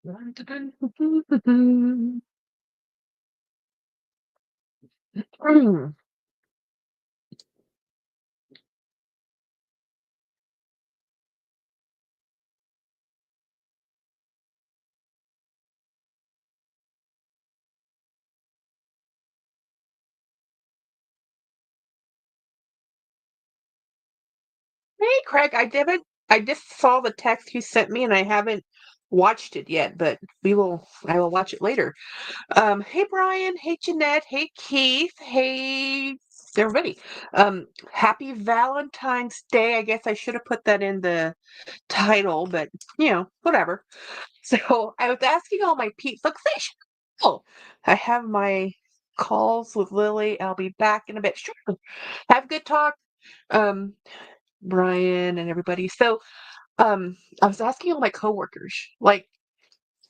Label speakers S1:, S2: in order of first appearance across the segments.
S1: Hey, Craig, I just saw the text you sent me and I haven't watched it yet, but I will watch it later. Hey Brian, hey Jeanette, hey Keith, hey everybody. Happy Valentine's Day. I guess I should have put that in the title, but whatever. So I was asking all my peeps, look, oh, I have my calls with Lily. I'll be back in a bit. Sure. Have a good talk. Um, Brian and everybody. So, I was asking all my coworkers, like,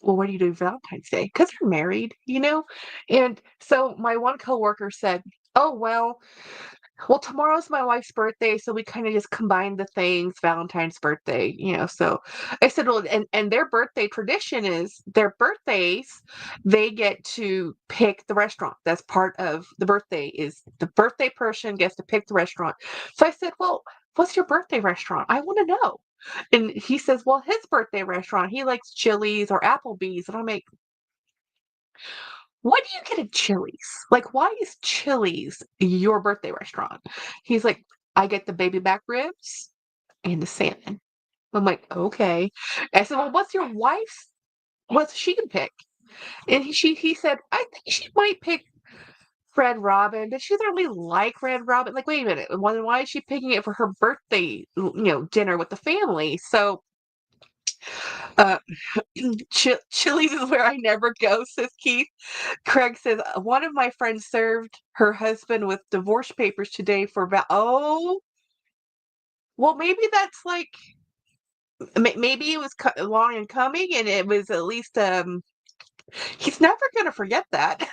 S1: well, what do you do Valentine's Day? Because they're married, you know? And so my one coworker said, oh, well, tomorrow's my wife's birthday, so we kind of just combined the things, Valentine's birthday, So I said, well, and their birthday tradition is their birthdays, they get to pick the restaurant. That's part of the birthday is the birthday person gets to pick the restaurant. So I said, well, what's your birthday restaurant? I want to know. And he says, well, his birthday restaurant, he likes Chili's or Applebee's. And I'm like, what do you get at Chili's? Like, why is Chili's your birthday restaurant? He's like, I get the baby back ribs and the salmon. I'm like, okay. I said, well, what's your wife's? What's she can pick? And he said, I think she might pick Red Robin, but she doesn't really like Red Robin. Like, wait a minute, why is she picking it for her birthday, dinner with the family? So, uh, Chili's is where I never go, says Keith. Craig says, one of my friends served her husband with divorce papers today for oh, well, maybe that's like, maybe it was long in coming and it was at least, he's never going to forget that.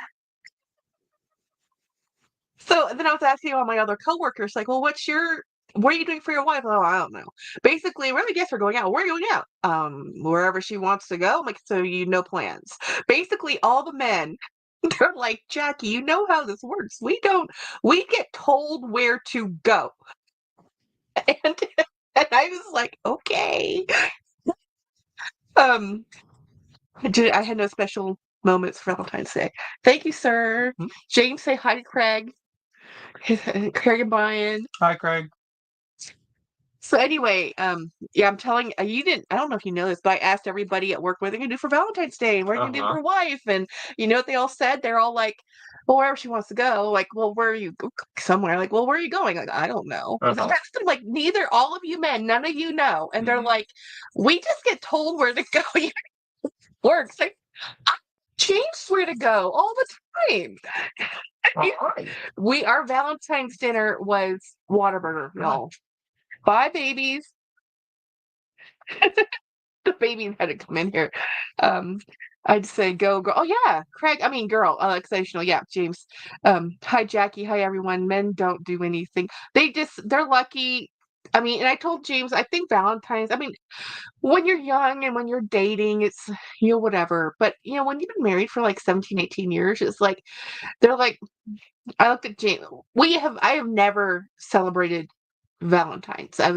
S1: So then I was asking all my other coworkers, like, well, what are you doing for your wife? Oh, I don't know. Basically, we're, I guess we're going out. Where are you going out? Wherever she wants to go. I'm like, so you no plans. Basically, all the men, they're like, Jackie, you know how this works. We get told where to go. And, and I was like, okay. Um, I had no special moments for Valentine's Day. Thank you, sir. James, say hi to Craig. Craig and Brian.
S2: Hi, Craig.
S1: So anyway, yeah, I'm telling you didn't. I don't know if you know this, but I asked everybody at work what they're gonna do for Valentine's Day and what they're gonna do for wife, and you know what they all said? They're all like, "Well, wherever she wants to go." Like, "Well, where are you somewhere?" Like, "Well, where are you going?" Like, "I don't know." I asked them, like, neither all of you men, none of you know, and they're like, "We just get told where to go." Works. Like, I change where to go all the time. Our Valentine's dinner was Whataburger, y'all. 5 babies. The babies had to come in here. I'd say go girl. Oh yeah, Craig. I mean girl. Exceptional. Yeah, James. Hi Jackie. Hi everyone. Men don't do anything. They're lucky. I mean, and I told James, I think Valentine's, I mean, when you're young and when you're dating, it's, whatever. But, when you've been married for like 17, 18 years, it's like, they're like, I looked at James. I have never celebrated Valentine's. I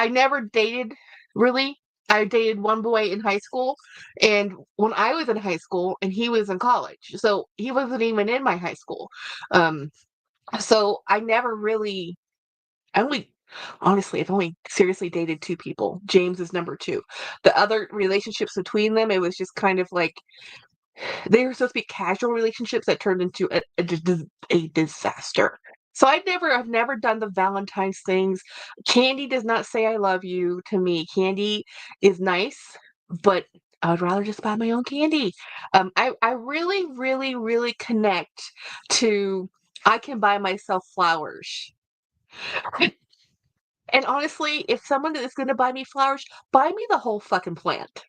S1: never dated really. I dated one boy in high school, and when I was in high school, and he was in college, so he wasn't even in my high school. Um, so I never really. I only, honestly, I've only seriously dated 2 people. James is number 2. The other relationships between them, it was just kind of like they were supposed to be casual relationships that turned into a disaster. So I've never done the Valentine's things. Candy does not say I love you to me. Candy is nice, but I would rather just buy my own candy. I really, really, really connect to I can buy myself flowers. And honestly, if someone is going to buy me flowers, buy me the whole fucking plant.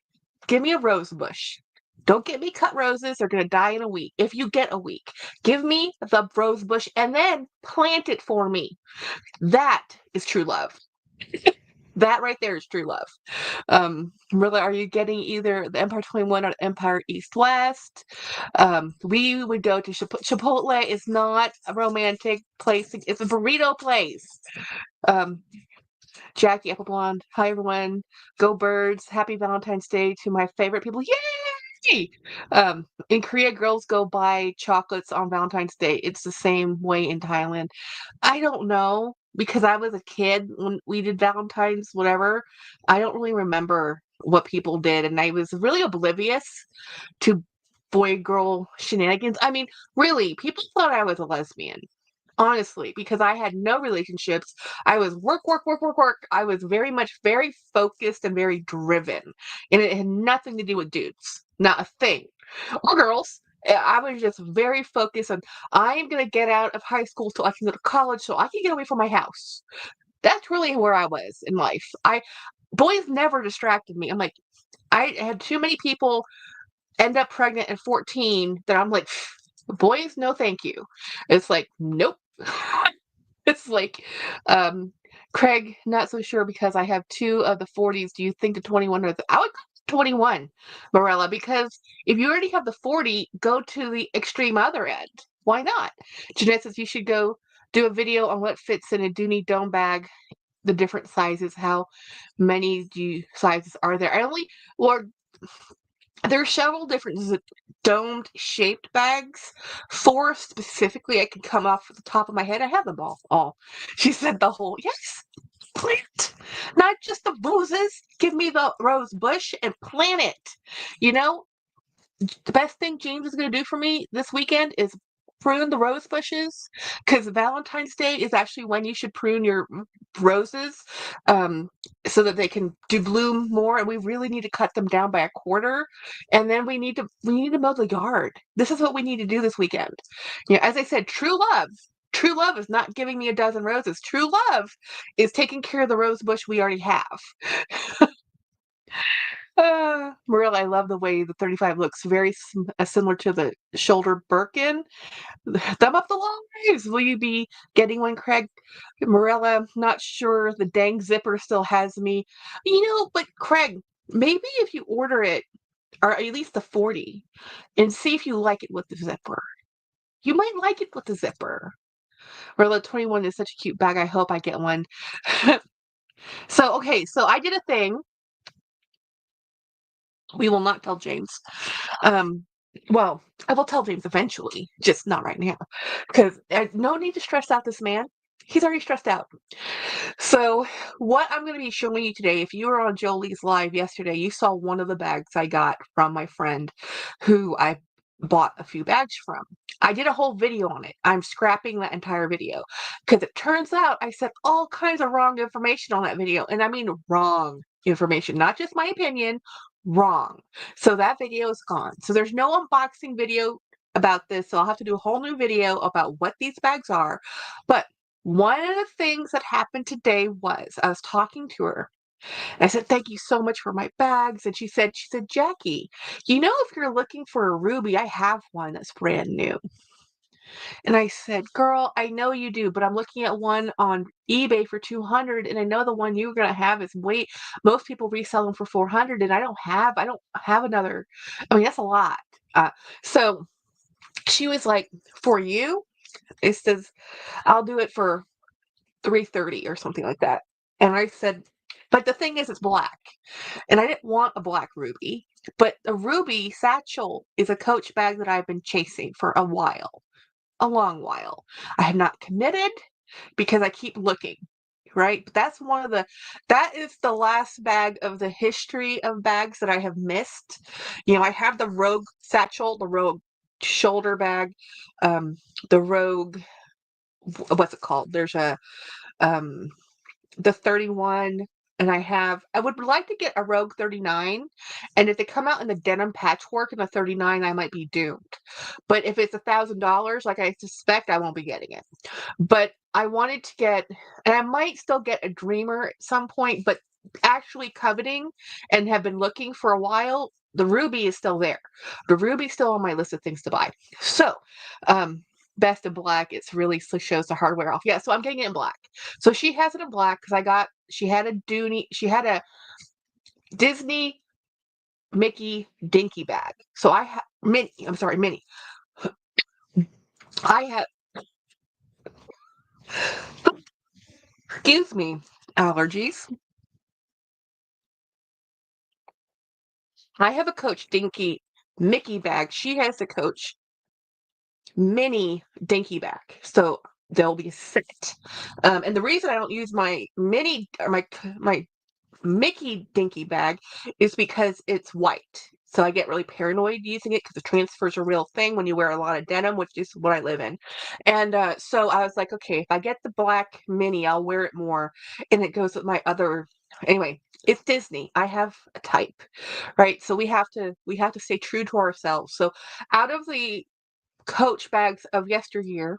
S1: Give me a rose bush. Don't get me cut roses. They're going to die in a week. If you get a week, give me the rose bush and then plant it for me. That is true love. That right there is true love. Really, are you getting either the Empire 21 or Empire East West? We would go to Chipotle is not a romantic place. It's a burrito place. Um, Jackie Apple Blonde. Hi everyone. Go Birds. Happy Valentine's Day to my favorite people. Yay! In Korea, girls go buy chocolates on Valentine's Day. It's the same way in Thailand. I don't know because I was a kid when we did Valentine's, whatever. I don't really remember what people did, and I was really oblivious to boy girl shenanigans. I mean, really, people thought I was a lesbian. Honestly, because I had no relationships. I was work, work, work, work, work. I was very much very focused and very driven. And it had nothing to do with dudes. Not a thing. Or girls. I was just very focused on I am gonna get out of high school so I can go to college so I can get away from my house. That's really where I was in life. I boys never distracted me. I'm like, I had too many people end up pregnant at 14 that I'm like, boys, no thank you. It's like, nope. It's like, um, Craig, not so sure because I have two of the 40s. Do you think the 21 or I would go 21, Morella, because if you already have the 40, go to the extreme other end. Why not? Jeanette says you should go do a video on what fits in a Dooney Dome bag, the different sizes, how many sizes are there? I only, or there's several different domed shaped bags. 4 specifically, I can come off the top of my head. I have them all. She said the whole, yes, plant. Not just the roses. Give me the rose bush and plant it. You know, the best thing James is going to do for me this weekend is prune the rose bushes because Valentine's Day is actually when you should prune your roses so that they can do bloom more, and we really need to cut them down by a quarter, and then we need to mow the yard. This is what we need to do this weekend. As I said, true love is not giving me a dozen roses. True love is taking care of the rose bush we already have. Marilla, I love the way the 35 looks very similar to the shoulder Birkin. Thumb up the lives. Will you be getting one, Craig? Marilla, not sure. The dang zipper still has me. But Craig, maybe if you order it, or at least the 40, and see if you like it with the zipper. You might like it with the zipper. Marilla, 21 is such a cute bag. I hope I get one. Okay, so I did a thing. We will not tell James. Um, well, I will tell James eventually, just not right now, because no need to stress out this man. He's already stressed out. So, what I'm going to be showing you today, if you were on Jolie's live yesterday, you saw one of the bags I got from my friend who I bought a few bags from. I did a whole video on it. I'm scrapping that entire video because it turns out I said all kinds of wrong information on that video. And I mean wrong information, not just my opinion, wrong. So that video is gone. So there's no unboxing video about this. So I'll have to do a whole new video about what these bags are. But one of the things that happened today was I was talking to her. And I said, thank you so much for my bags. And she said, Jackie, if you're looking for a ruby, I have one that's brand new. And I said, girl, I know you do, but I'm looking at one on eBay for 200, and I know the one you're gonna have is most people resell them for 400, and I don't have another. I mean, that's a lot. So she was like, for you, it says I'll do it for 330 or something like that. And I said, but the thing is, it's black, and I didn't want a black ruby. But a ruby satchel is a Coach bag that I've been chasing for a while. A long while. I have not committed because I keep looking, right? But that is the last bag of the history of bags that I have missed. I have the Rogue satchel, the Rogue shoulder bag, the Rogue, what's it called? There's the 31, and I would like to get a Rogue 39, and if they come out in the denim patchwork in the 39, I might be doomed. But if it's $1,000, like I suspect, I won't be getting it. But I wanted to get, and I might still get a Dreamer at some point, but actually coveting and have been looking for a while, the Ruby is still there. The Ruby's still on my list of things to buy. So, Best in Black, it's really shows the hardware off. Yeah, so I'm getting it in black. So she has it in black because a Dooney, she had a Disney Mickey dinky bag. So I have Minnie. I'm sorry, Minnie. I have, excuse me, allergies. I have a Coach Dinky Mickey bag. She has a Coach Mini Dinky bag. So they'll be set. And the reason I don't use my mini or my Mickey dinky bag is because it's white. So I get really paranoid using it because the transfer's a real thing when you wear a lot of denim, which is what I live in. And so I was like, okay, if I get the black mini, I'll wear it more. And it goes with my other. Anyway, it's Disney. I have a type, right? So we have to stay true to ourselves. So out of the Coach bags of yesteryear,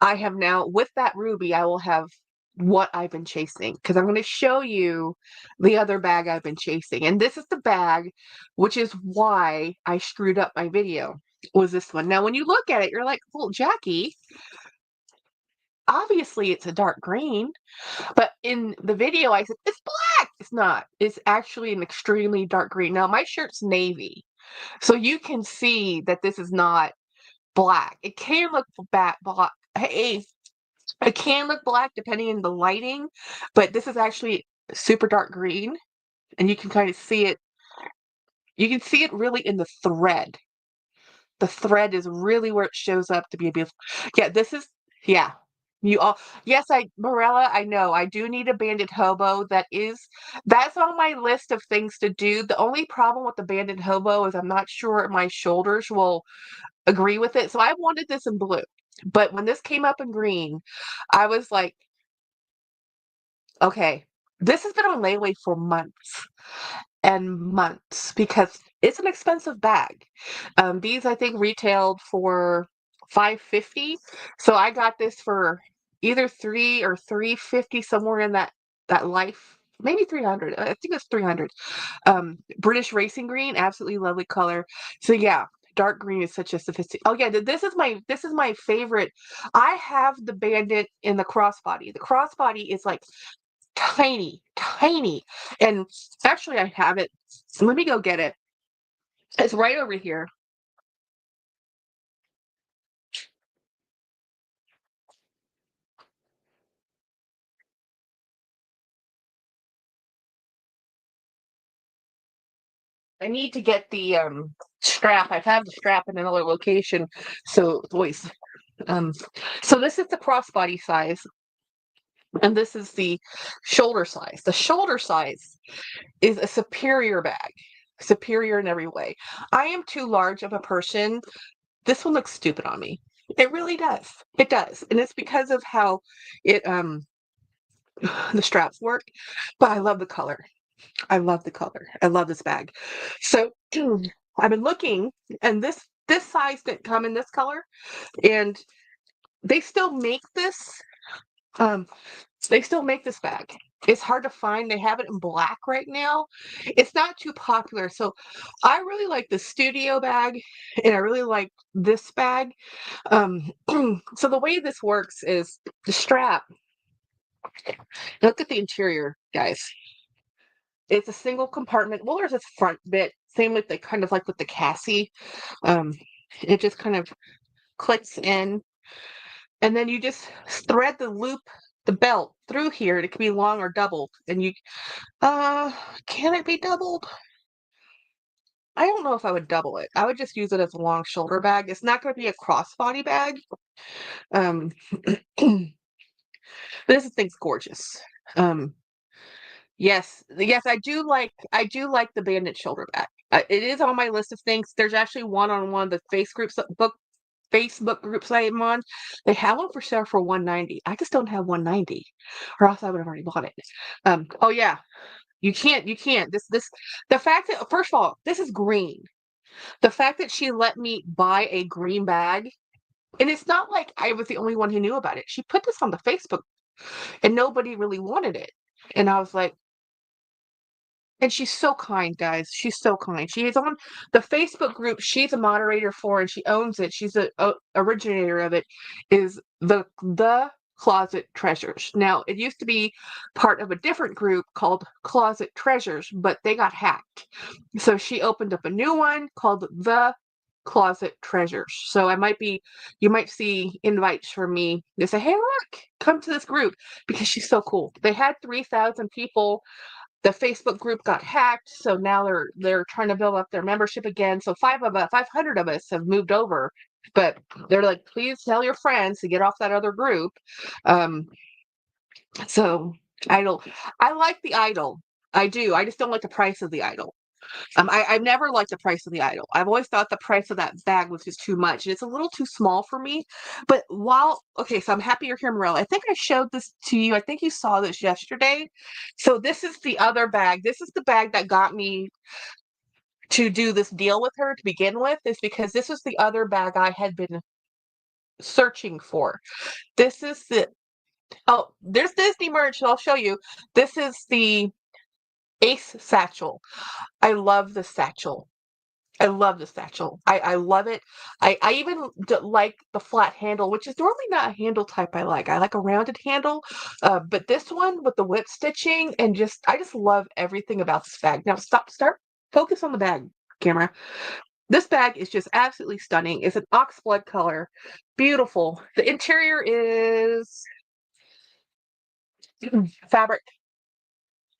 S1: I have now, with that ruby, I will have what I've been chasing because I'm going to show you the other bag I've been chasing. And this is the bag, which is why I screwed up my video, was this one. Now, when you look at it, you're like, well, Jackie, obviously it's a dark green, but in the video I said, it's black. It's not. It's actually an extremely dark green. Now, my shirt's navy, so you can see that this is not black. It can look black. Hey, it can look black depending on the lighting, but this is actually super dark green, and you can kind of see it. You can see it really in the thread. The thread is really where it shows up to be a beautiful. Yeah, this is, yeah. You all, yes, Morella, I know, I do need a banded hobo. That's on my list of things to do. The only problem with the banded hobo is I'm not sure my shoulders will agree with it. So I wanted this in blue. But when this came up in green, I was like, okay, this has been on layaway for months and months because it's an expensive bag. These I think retailed for $550. So I got this for either $350, somewhere in that life. Maybe 300. I think it's 300. British racing green, absolutely lovely color. So yeah, dark green is such a sophisticated. Oh yeah, this is my favorite. I have the bandit in the crossbody. The crossbody is like tiny, tiny. And actually I have it. Let me go get it. It's right over here. I need to get the strap. I have the strap in another location. So it's always um so this is the crossbody size, and this is the shoulder size. The shoulder size is a superior bag. Superior in every way. I am too large of a person. This one looks stupid on me. It really does. It does. And it's because of how it the straps work, but I love the color. I love the color. I love this bag. So I've been looking, and this size didn't come in this color, and they still make this. Um, they still make this bag. It's hard to find. They have it in black right now. It's not too popular. So I really like the studio bag, and I really like this bag. So the way this works is the strap. Look at the interior, guys. It's a single compartment. Well, there's a front bit. Same with the kind of like with the Cassie. Um, it just kind of clicks in, and then you just thread the belt through here. It can be long or doubled. And uh, can it be doubled? I don't know if I would double it. I would just use it as a long shoulder bag. It's not going to be a crossbody bag. Um, this thing's gorgeous. Um, yes, I do like the bandit shoulder bag. It is on my list of things. There's actually one on one of the Facebook groups I am on. They have one for sale for 190. I just don't have 190, or else I would have already bought it. Oh yeah, you can't. The fact that, first of all, this is green. The fact that she let me buy a green bag, and it's not like I was the only one who knew about it. She put this on the Facebook, and nobody really wanted it. And I was like, and she's so kind, guys. She's so kind. She is on the Facebook group she's a moderator for, and she owns it. She's a originator of it. Is the Closet Treasures. Now, it used to be part of a different group called Closet Treasures, but they got hacked. So she opened up a new one called The Closet Treasures. So you might see invites from me. They say, hey, look, come to this group because she's so cool. They had 3,000 people. The Facebook group got hacked, so now they're trying to build up their membership again. So 500 of us have moved over, but they're like, please tell your friends to get off that other group. Um, so idol, I like the idol. I do. I just don't like the price of the idol. I've never liked the price of the idol. I've always thought the price of that bag was just too much. And it's a little too small for me. But okay, so I'm happy you're here, Morella. I think I showed this to you. I think you saw this yesterday. So this is the other bag. This is the bag that got me to do this deal with her to begin with, is because this was the other bag I had been searching for. This is there's Disney merch. I'll show you. This is the Ace satchel. I love the satchel. I love the satchel. I love it. I even like the flat handle, which is normally not a handle type I like. I like a rounded handle, but this one with the whip stitching and I just love everything about this bag. Now focus on the bag, camera. This bag is just absolutely stunning. It's an oxblood color, beautiful. The interior is fabric,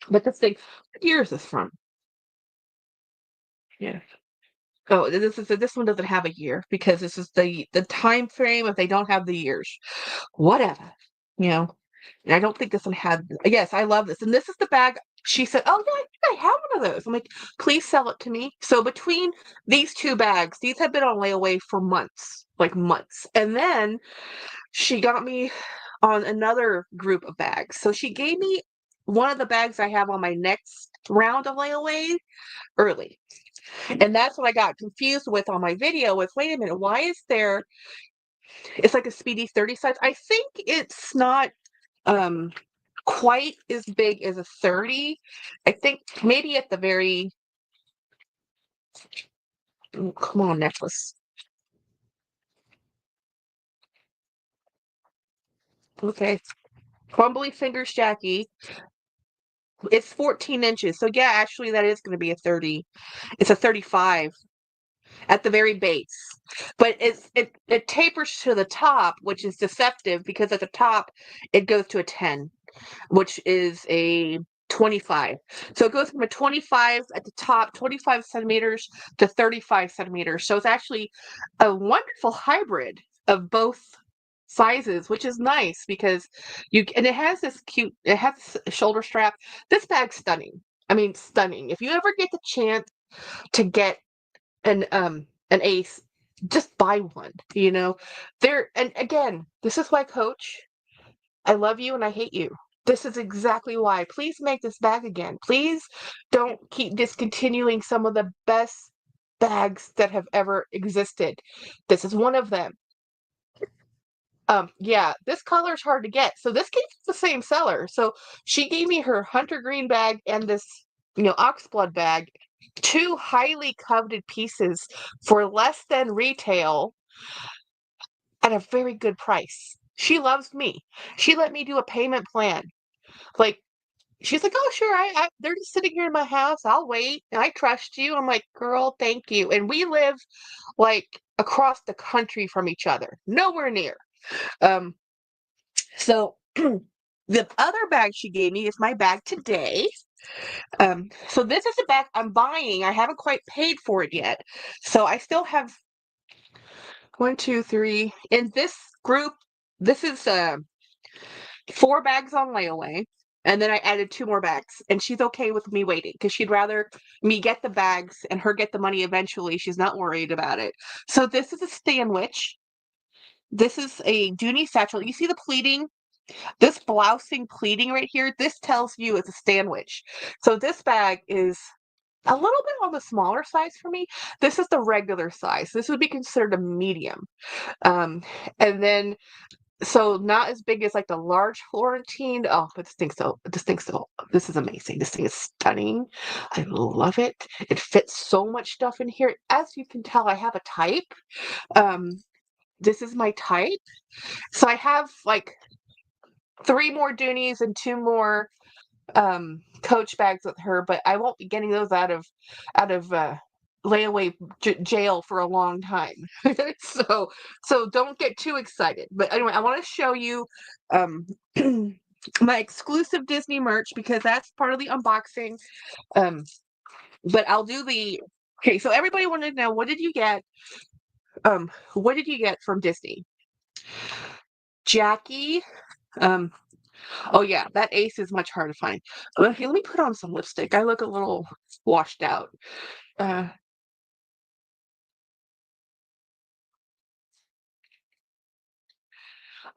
S1: but what year is this from? Yeah. Oh, this one doesn't have a year because this is the time frame if they don't have the years. Whatever. You know. And I don't think this one had yes, I love this. And this is the bag she said, oh yeah, I think I have one of those. I'm like, please sell it to me. So between these two bags, these have been on layaway for months, like months. And then she got me on another group of bags. So she gave me one of the bags I have on my next round of layaway early. And that's what I got confused with on my video with, wait a minute, why is it's like a Speedy 30 size. I think it's not quite as big as a 30. I think maybe at the very, come on, necklace. Okay. Crumbly Fingers Jackie. It's 14 inches. So yeah, actually that is going to be a 30. It's a 35 at the very base. But it tapers to the top, which is deceptive because at the top it goes to a 10, which is a 25. So it goes from a 25 at the top, 25 centimeters to 35 centimeters. So it's actually a wonderful hybrid of both sizes, which is nice because and it has it has a shoulder strap. This bag's stunning. I mean, stunning. If you ever get the chance to get an Ace, just buy one, and again, this is why, Coach, I love you and I hate you. This is exactly why. Please make this bag again. Please don't keep discontinuing some of the best bags that have ever existed. This is one of them. Yeah, this color is hard to get. So this came from the same seller. So she gave me her hunter green bag and this, oxblood bag, two highly coveted pieces for less than retail at a very good price. She loves me. She let me do a payment plan. Like, she's like, oh, sure, they're just sitting here in my house. I'll wait. I trust you. I'm like, girl, thank you. And we live like across the country from each other, nowhere near. Um, so the other bag she gave me is my bag today. So this is the bag I'm buying. I haven't quite paid for it yet. So I still have 1, 2, 3. In this group, this is 4 bags on layaway. And then I added 2 more bags. And she's okay with me waiting because she'd rather me get the bags and her get the money eventually. She's not worried about it. So this is a Stanwich. This is a Dooney satchel. You see the pleating? This blousing pleating right here, this tells you it's a Stanwich. So this bag is a little bit on the smaller size for me. This is the regular size. This would be considered a medium. And then, so not as big as like the large Florentine. Oh, but this is amazing. This thing is stunning. I love it. It fits so much stuff in here. As you can tell, I have a type. This is my type. So I have like 3 more Doonies and 2 more Coach bags with her, but I won't be getting those out of layaway jail for a long time. So don't get too excited. But anyway, I want to show you um my exclusive Disney merch because that's part of the unboxing. Um, but I'll do the okay. So everybody wanted to know what did you get? What did you get from Disney? Jackie. Um, oh yeah, that ace is much harder to find. Okay, let me put on some lipstick. I look a little washed out. Uh,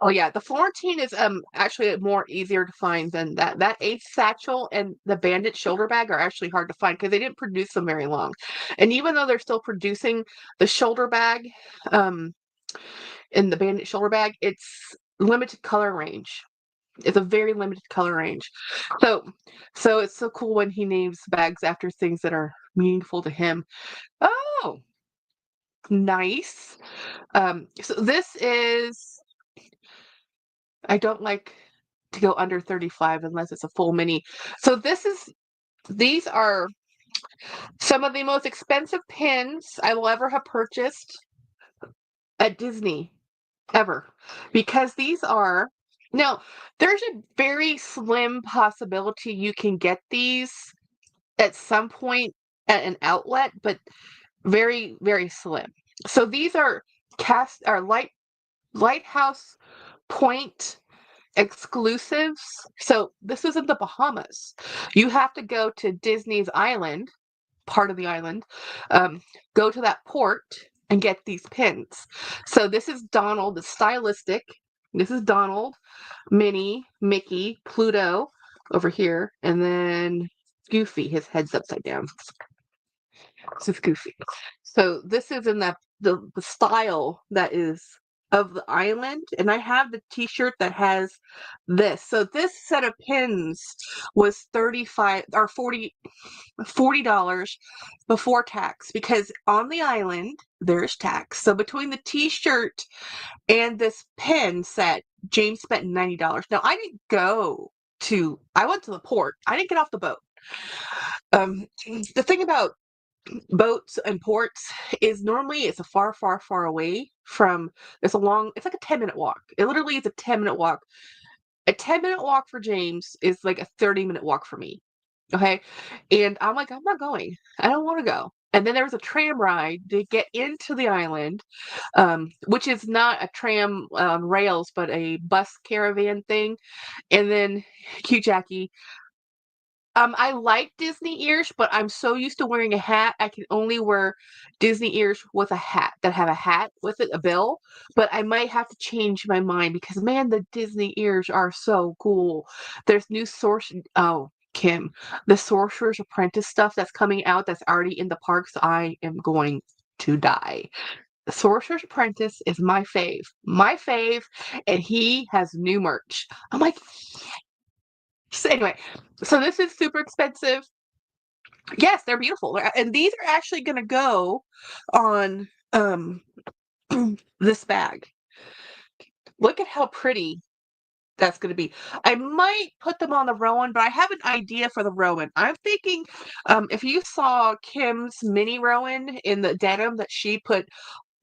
S1: oh yeah, the Florentine is actually more easier to find than that. That ace satchel and the bandit shoulder bag are actually hard to find because they didn't produce them very long. And even though they're still producing the shoulder bag, um, in the bandit shoulder bag, it's limited color range. It's a very limited color range. So so it's so cool when he names bags after things that are meaningful to him. Oh, nice. So this is I don't like to go under 35 unless it's a full mini. So these are some of the most expensive pins I will ever have purchased at Disney ever because these are now there's a very slim possibility you can get these at some point at an outlet, but very, very slim. So these are lighthouse point exclusives. So this is in the Bahamas. You have to go to Disney's island, part of the island, go to that port and get these pins. So this is Donald, the stylistic. This is Donald, Minnie, Mickey, Pluto over here, and then Goofy. His head's upside down. This is Goofy. So this is in the style that is of the island, and I have the T-shirt that has this. So this set of pins was 35 or 40 dollars before tax because on the island there's tax. So between the T-shirt and this pin set, James spent $90. Now I went to the port. I didn't get off the boat. The thing about boats and ports is normally it's a far, far, far away from. It's like a 10-minute walk. It literally is a 10-minute walk. A 10-minute walk for James is like a 30-minute walk for me. Okay. And I'm like, I'm not going. I don't want to go. And then there was a tram ride to get into the island, which is not a tram rails, but a bus caravan thing. And then, cute Jackie, I like Disney ears, but I'm so used to wearing a hat, I can only wear Disney ears with a hat that have a hat with it, a bill. But I might have to change my mind because man, the Disney ears are so cool. There's new source. Oh, Kim, the Sorcerer's Apprentice stuff that's coming out that's already in the parks. I am going to die. The Sorcerer's Apprentice is my fave, and he has new merch. I'm like, so anyway, so this is super expensive. Yes, they're beautiful. And these are actually going to go on this bag. Look at how pretty that's going to be. I might put them on the Rowan, but I have an idea for the Rowan. I'm thinking if you saw Kim's mini Rowan in the denim that she put,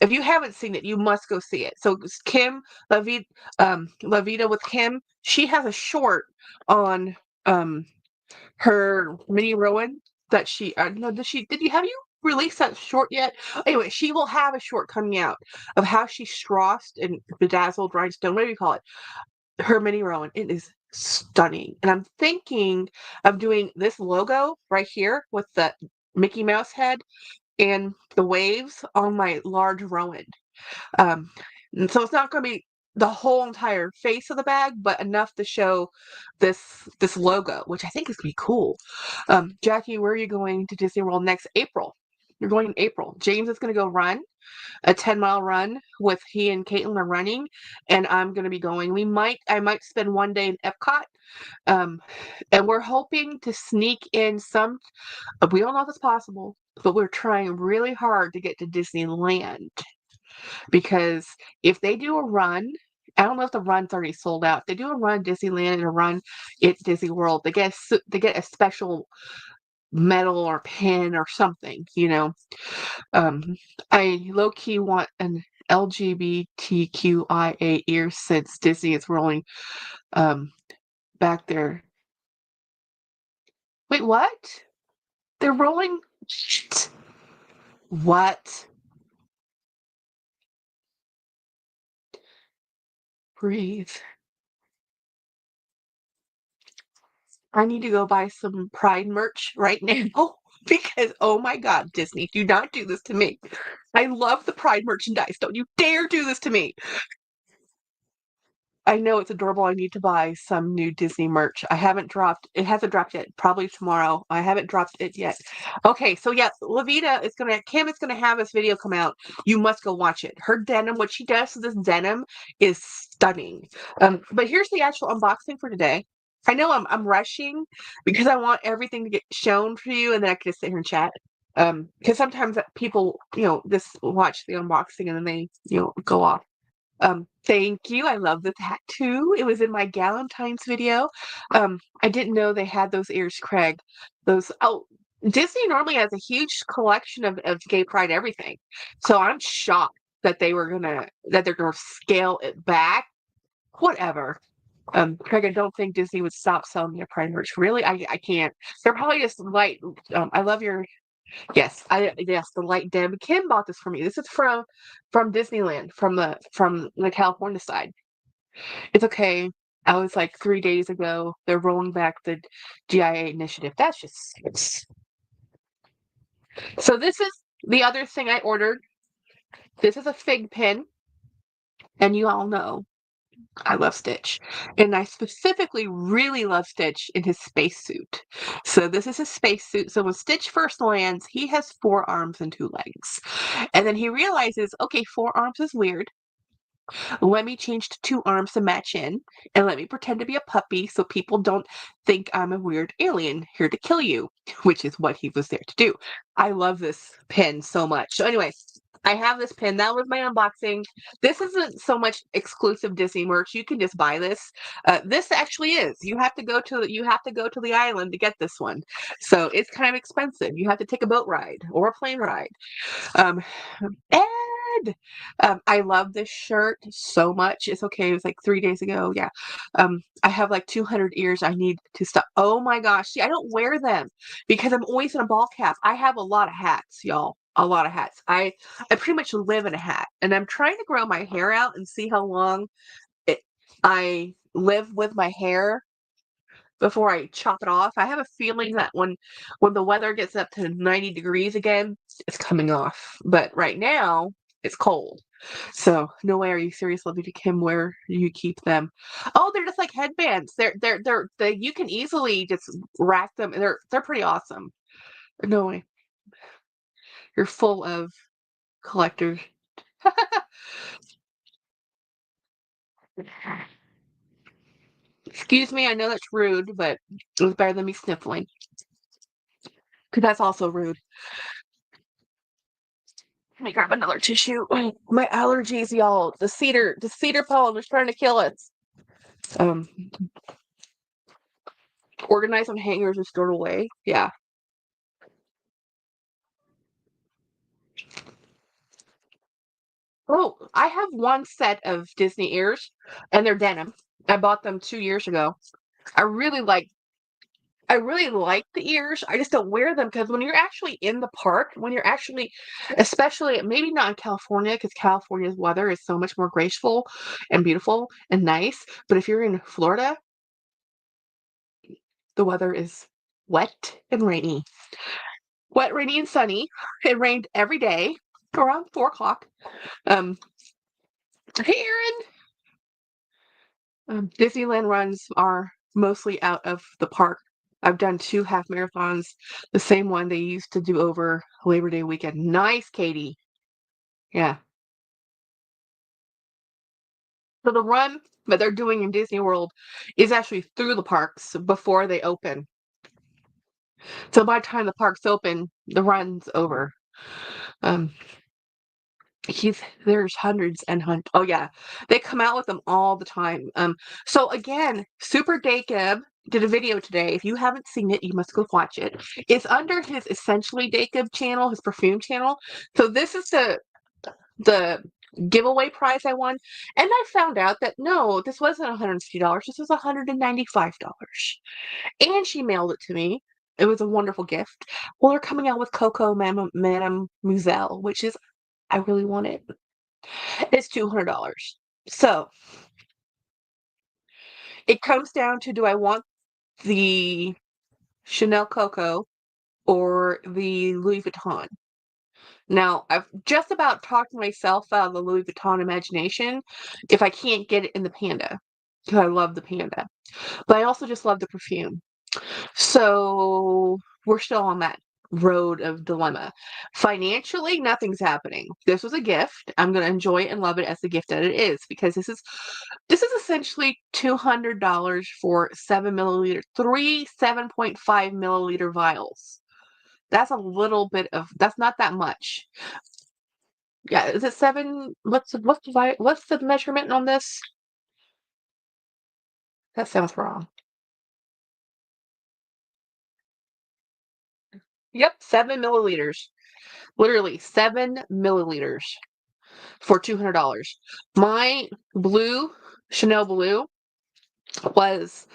S1: if you haven't seen it, you must go see it. So Kim La Vida with Kim, she has a short on her mini Rowan that she no did you have you released that short yet? Anyway, she will have a short coming out of how she strassed and bedazzled rhinestone, whatever you call it, her mini Rowan. It is stunning. And I'm thinking of doing this logo right here with the Mickey Mouse head and the waves on my large Rowan. Um, and so it's not going to be the whole entire face of the bag, but enough to show this logo, which I think is going to be cool. Jackie, where are you going to Disney World next? April. You're going in April. James is going to go run a 10-mile run with he and Caitlin are running, and I'm going to be going. I might spend one day in Epcot, and we're hoping to sneak in some. We don't know if it's possible, but we're trying really hard to get to Disneyland because if they do a run I don't know if the run's already sold out. They do a run at Disneyland and a run at Disney World. They get a special medal or pin or something, you know. Um, I low key want an LGBTQIA ear since Disney is rolling um back there. Wait, what? They're rolling what? Breathe. I need to go buy some Pride merch right now because oh my God, Disney, do not do this to me. I love the Pride merchandise. Don't you dare do this to me. I know it's adorable. I need to buy some new Disney merch. It hasn't dropped yet. Probably tomorrow. I haven't dropped it yet. Okay, so yeah, Kim is gonna have this video come out. You must go watch it. Her denim, what she does to this denim is stunning. But here's the actual unboxing for today. I know I'm rushing because I want everything to get shown for you and then I can just sit here and chat. Because sometimes people, just watch the unboxing and then they, go off. Thank you. I love the tattoo. It was in my Valentine's video. I didn't know they had those ears, Craig. Disney normally has a huge collection of gay pride everything. So I'm shocked that they're gonna scale it back. Whatever. Craig, I don't think Disney would stop selling their pride merch. Really, I can't. They're probably just light. I love your yes, the light dim. Kim bought this for me. This is from Disneyland, from the California side. It's okay. I was like 3 days ago. They're rolling back the GIA initiative. That's just so. This is the other thing I ordered. This is a fig pin, and you all know I love Stitch, and I specifically really love Stitch in his spacesuit. So this is his spacesuit. So when Stitch first lands, he has 4 arms and 2 legs, and then he realizes, okay, 4 arms is weird. Let me change to 2 arms to match in, and let me pretend to be a puppy so people don't think I'm a weird alien here to kill you, which is what he was there to do. I love this pin so much. So anyway, I have this pin. That was my unboxing. This isn't so much exclusive Disney merch. You can just buy this. This actually is. You have to go to the island to get this one. So it's kind of expensive. You have to take a boat ride or a plane ride. Um, Ed! I love this shirt so much. It's okay. It was like 3 days ago. Yeah. I have like 200 ears I need to stop. Oh my gosh. See, I don't wear them because I'm always in a ball cap. I have a lot of hats, y'all. A lot of hats. I pretty much live in a hat, and I'm trying to grow my hair out and see how long I live with my hair before I chop it off. I have a feeling that when the weather gets up to 90 degrees again, it's coming off. But right now, it's cold. So no way are you serious, Lovey Kim, where you keep them. Oh, they're just like headbands. They you can easily just rack them. They're pretty awesome. No way. You're full of collectors. Excuse me, I know that's rude, but it was better than me sniffling. Because that's also rude. Let me grab another tissue. My allergies, y'all. The cedar pollen was trying to kill us. Um, organize on hangers and stored away. Yeah. Oh, I have one set of Disney ears, and they're denim. I bought them 2 years ago. I really like. I really like the ears. I just don't wear them because when you're actually in the park, especially maybe not in California, because California's weather is so much more graceful and beautiful and nice. But if you're in Florida, the weather is wet and rainy. Wet, rainy, and sunny. It rained every day around 4 o'clock. Um, hey, Aaron. Disneyland runs are mostly out of the park. I've done 2 half marathons, the same one they used to do over Labor Day weekend. Nice, Katie. Yeah. So the run that they're doing in Disney World is actually through the parks before they open. So by the time the parks open, the run's over. Um, There's hundreds and hundreds. Oh yeah, they come out with them all the time. So again, Super Dacob did a video today. If you haven't seen it, you must go watch it. It's under his Essentially Dacob channel, his perfume channel. So this is the giveaway prize I won, and I found out that no, this wasn't $150. This was $195, and she mailed it to me. It was a wonderful gift. Well, they're coming out with Coco Madame Muselle, which is I really want it. It's $200. So it comes down to, do I want the Chanel Coco or the Louis Vuitton? Now, I've just about talked myself out of the Louis Vuitton imagination if I can't get it in the Panda, because I love the Panda. But I also just love the perfume. So we're still on that road of dilemma. Financially, nothing's happening. This was a gift. I'm going to enjoy it and love it as the gift that it is, because this is essentially $200 for 7 milliliter, three 7.5 milliliter vials. That's a little bit of, that's not that much. Yeah, is it seven? What's the measurement on this? That sounds wrong. Yep, 7 milliliters. Literally 7 milliliters for $200. My blue, Chanel blue, was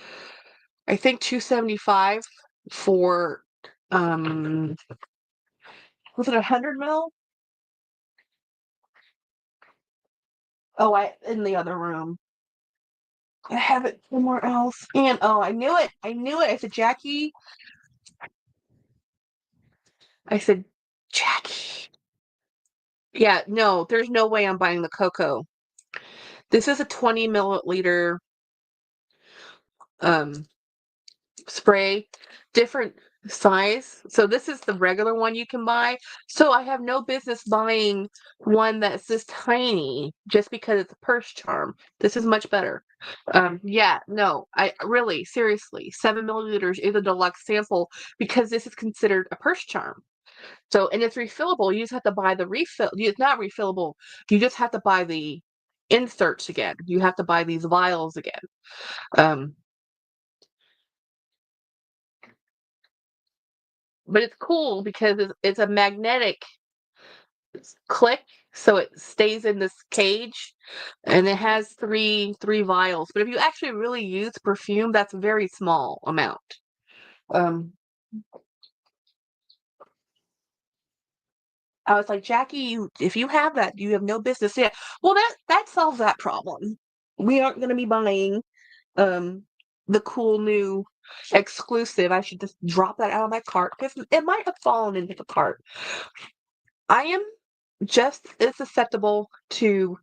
S1: I think 275 for was it 100 ml? Oh, I in the other room. I have it somewhere else. And oh, I knew it. I knew it. I said, Jackie. I said, Jackie. Yeah, no, there's no way I'm buying the cocoa. This is a 20 milliliter um spray, different size. So this is the regular one you can buy. So I have no business buying one that's this tiny just because it's a purse charm. This is much better. Yeah, no, I really, seriously, 7 milliliters is a deluxe sample because this is considered a purse charm. So, and it's refillable. You just have to buy the refill. It's not refillable. You just have to buy the inserts again. You have to buy these vials again. Um, but it's cool because it's a magnetic click, so it stays in this cage, and it has three vials. But if you actually really use perfume, that's a very small amount. Um, I was like, Jackie, if you have that, you have no business. Yeah, well, that solves that problem. We aren't going to be buying um the cool new exclusive. I should just drop that out of my cart because it might have fallen into the cart. I am just as susceptible to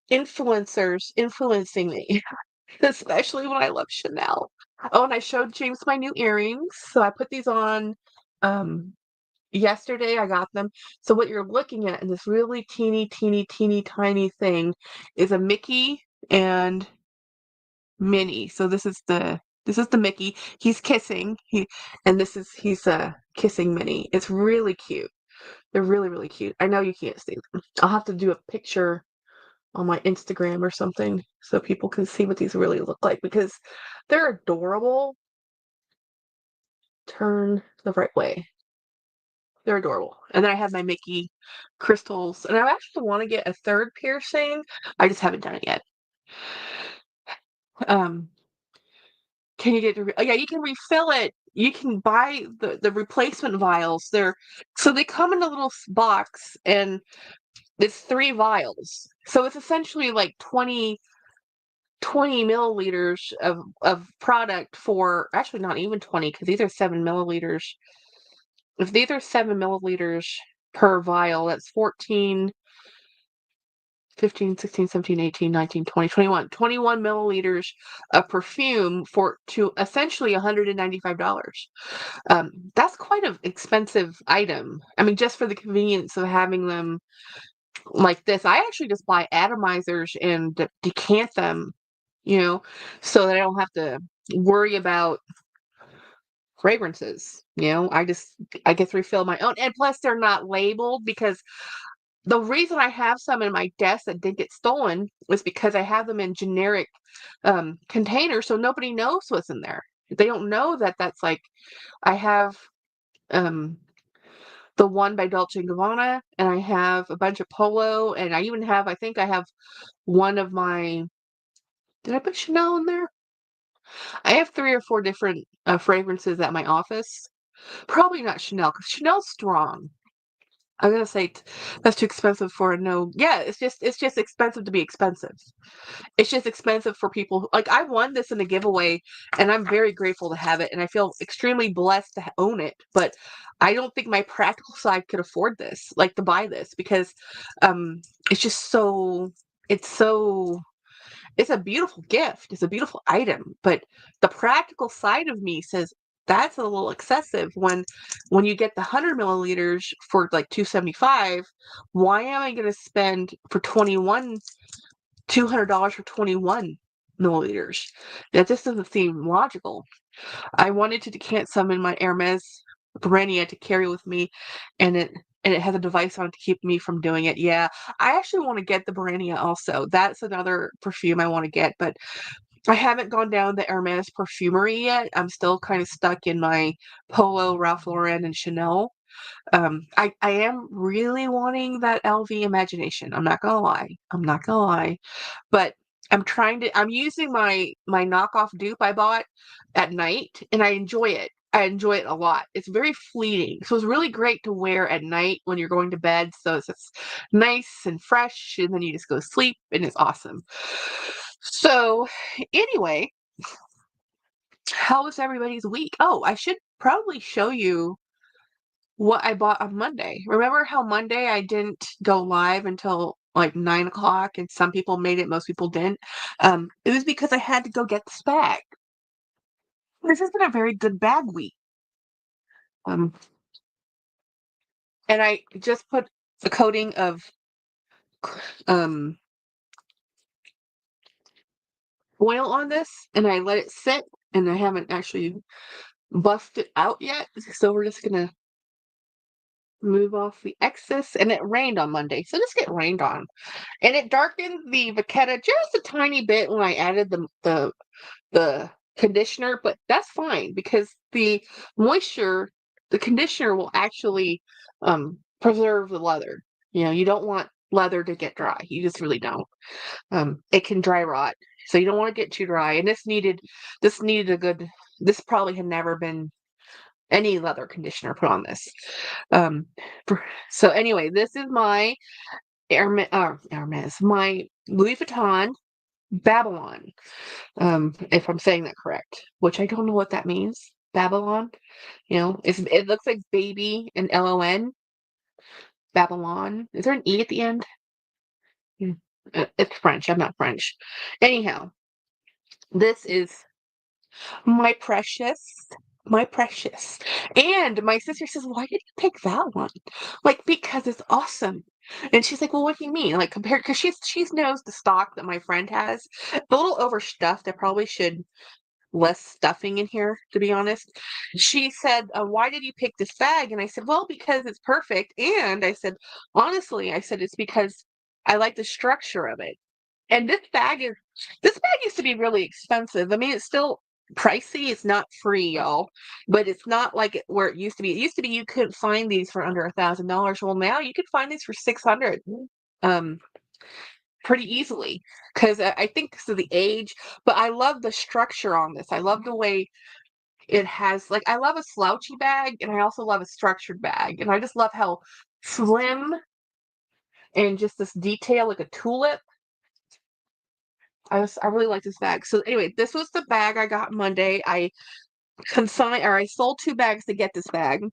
S1: influencers influencing me, especially when I love Chanel. Oh, and I showed James my new earrings. So I put these on um yesterday. I got them. So what you're looking at in this really teeny tiny thing is a Mickey and Minnie. So this is the Mickey. He's kissing. And he's kissing Minnie. It's really cute. They're really cute. I know you can't see them. I'll have to do a picture on my Instagram or something so people can see what these really look like because they're adorable. Turn the right way. They're adorable. And then I have my Mickey crystals. And I actually want to get a third piercing. I just haven't done it yet. Um, can you get oh yeah, you can refill it. You can buy the replacement vials. So they come in a little box and it's 3 vials. So it's essentially like 20 milliliters of product for actually not even 20 because these are 7 milliliters. If these are 7 milliliters per vial, that's 14, 15, 16, 17, 18, 19, 20, 21. 21 milliliters of perfume to essentially $195. That's quite an expensive item. I mean, just for the convenience of having them like this. I actually just buy atomizers and decant them, so that I don't have to worry about fragrances. I get to refill my own. And plus they're not labeled because the reason I have some in my desk that did get stolen was because I have them in generic containers, so nobody knows what's in there. They don't know that that's like I have um the one by Dolce& and Gabbana, and I have a bunch of Polo, and I even have, I think I have one of my, did I put Chanel in there? I have 3 or 4 different fragrances at my office. Probably not Chanel, because Chanel's strong. I'm gonna say that's too expensive for a no. Yeah, it's just expensive to be expensive. It's just expensive for people like I won this in a giveaway, and I'm very grateful to have it, and I feel extremely blessed to own it. But I don't think my practical side could afford this, like to buy this, because um, it's just so. It's so it's a beautiful gift. It's a beautiful item, but the practical side of me says that's a little excessive when you get the 100 milliliters for like 275. Why am I going to spend for $200 for 21 milliliters? That just doesn't seem logical. I wanted to decant some in my Hermes Brenia to carry with me, and it has a device on it to keep me from doing it. Yeah, I actually want to get the Brenia also. That's another perfume I want to get, but I haven't gone down the Hermes perfumery yet. I'm still kind of stuck in my Polo, Ralph Lauren, and Chanel. I am really wanting that LV Imagination. I'm not gonna lie. I'm not gonna lie. But I'm using my knockoff dupe I bought at night, and I enjoy it. I enjoy it a lot. It's very fleeting. So it's really great to wear at night when you're going to bed. So it's just nice and fresh, and then you just go to sleep, and it's awesome. So anyway, how was everybody's week? Oh, I should probably show you what I bought on Monday. Remember how Monday I didn't go live until like 9 o'clock, and some people made it, most people didn't. It was because I had to go get this bag. This has been a very good bag week. Um, and I just put a coating of um oil on this, and I let it sit, and I haven't actually buffed it out yet. So we're just gonna move off the excess, and it rained on Monday, so just get rained on. And it darkened the Vachetta just a tiny bit when I added the conditioner, but that's fine because the conditioner will actually preserve the leather. You know, you don't want leather to get dry. You just really don't. It can dry rot, so you don't want to get too dry. And this needed a good. This probably had never been any leather conditioner put on this. Um, so anyway, this is my Hermes, my Louis Vuitton Babylon, if I'm saying that correct, which I don't know what that means. Babylon, it looks like baby and LON. Babylon. Is there an E at the end? Hmm. It's French. I'm not French. Anyhow, this is my precious. My precious. And my sister says, "Why did you pick that one?" Like, because it's awesome. And she's like, "Well, what do you mean?" Like, compared, because she knows the stock that my friend has. A little overstuffed. I probably should less stuffing in here, to be honest. She said, "Why did you pick this bag?" And I said, "Well, because it's perfect." And I said, "Honestly," I said, "it's because I like the structure of it." And this bag used to be really expensive. I mean, it's still pricey. It's not free, y'all, but it's not like where it used to be. It used to be you couldn't find these for under $1,000. Well, now you can find these for 600, um, pretty easily because I think because of the age. But I love the structure on this. I love the way it has. Like, I love a slouchy bag, and I also love a structured bag, and I just love how slim and just this detail, like a tulip. I really like this bag. So anyway, this was the bag I got Monday. I sold 2 bags to get this bag.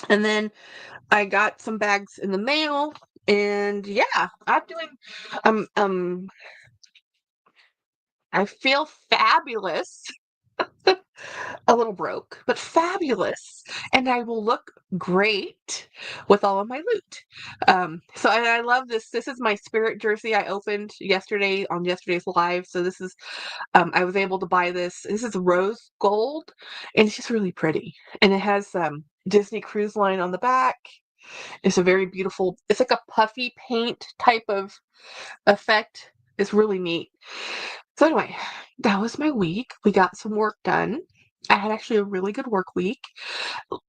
S1: And then I got some bags in the mail. And yeah, I'm doing um um I feel fabulous. A little broke, but fabulous. And I will look great with all of my loot. So I love this. This is my spirit jersey I opened yesterday on yesterday's live. So this is I was able to buy this. This is rose gold, and it's just really pretty. And it has Disney Cruise Line on the back. It's a very beautiful, it's like a puffy paint type of effect. It's really neat. So anyway, that was my week. We got some work done. I had actually a really good work week.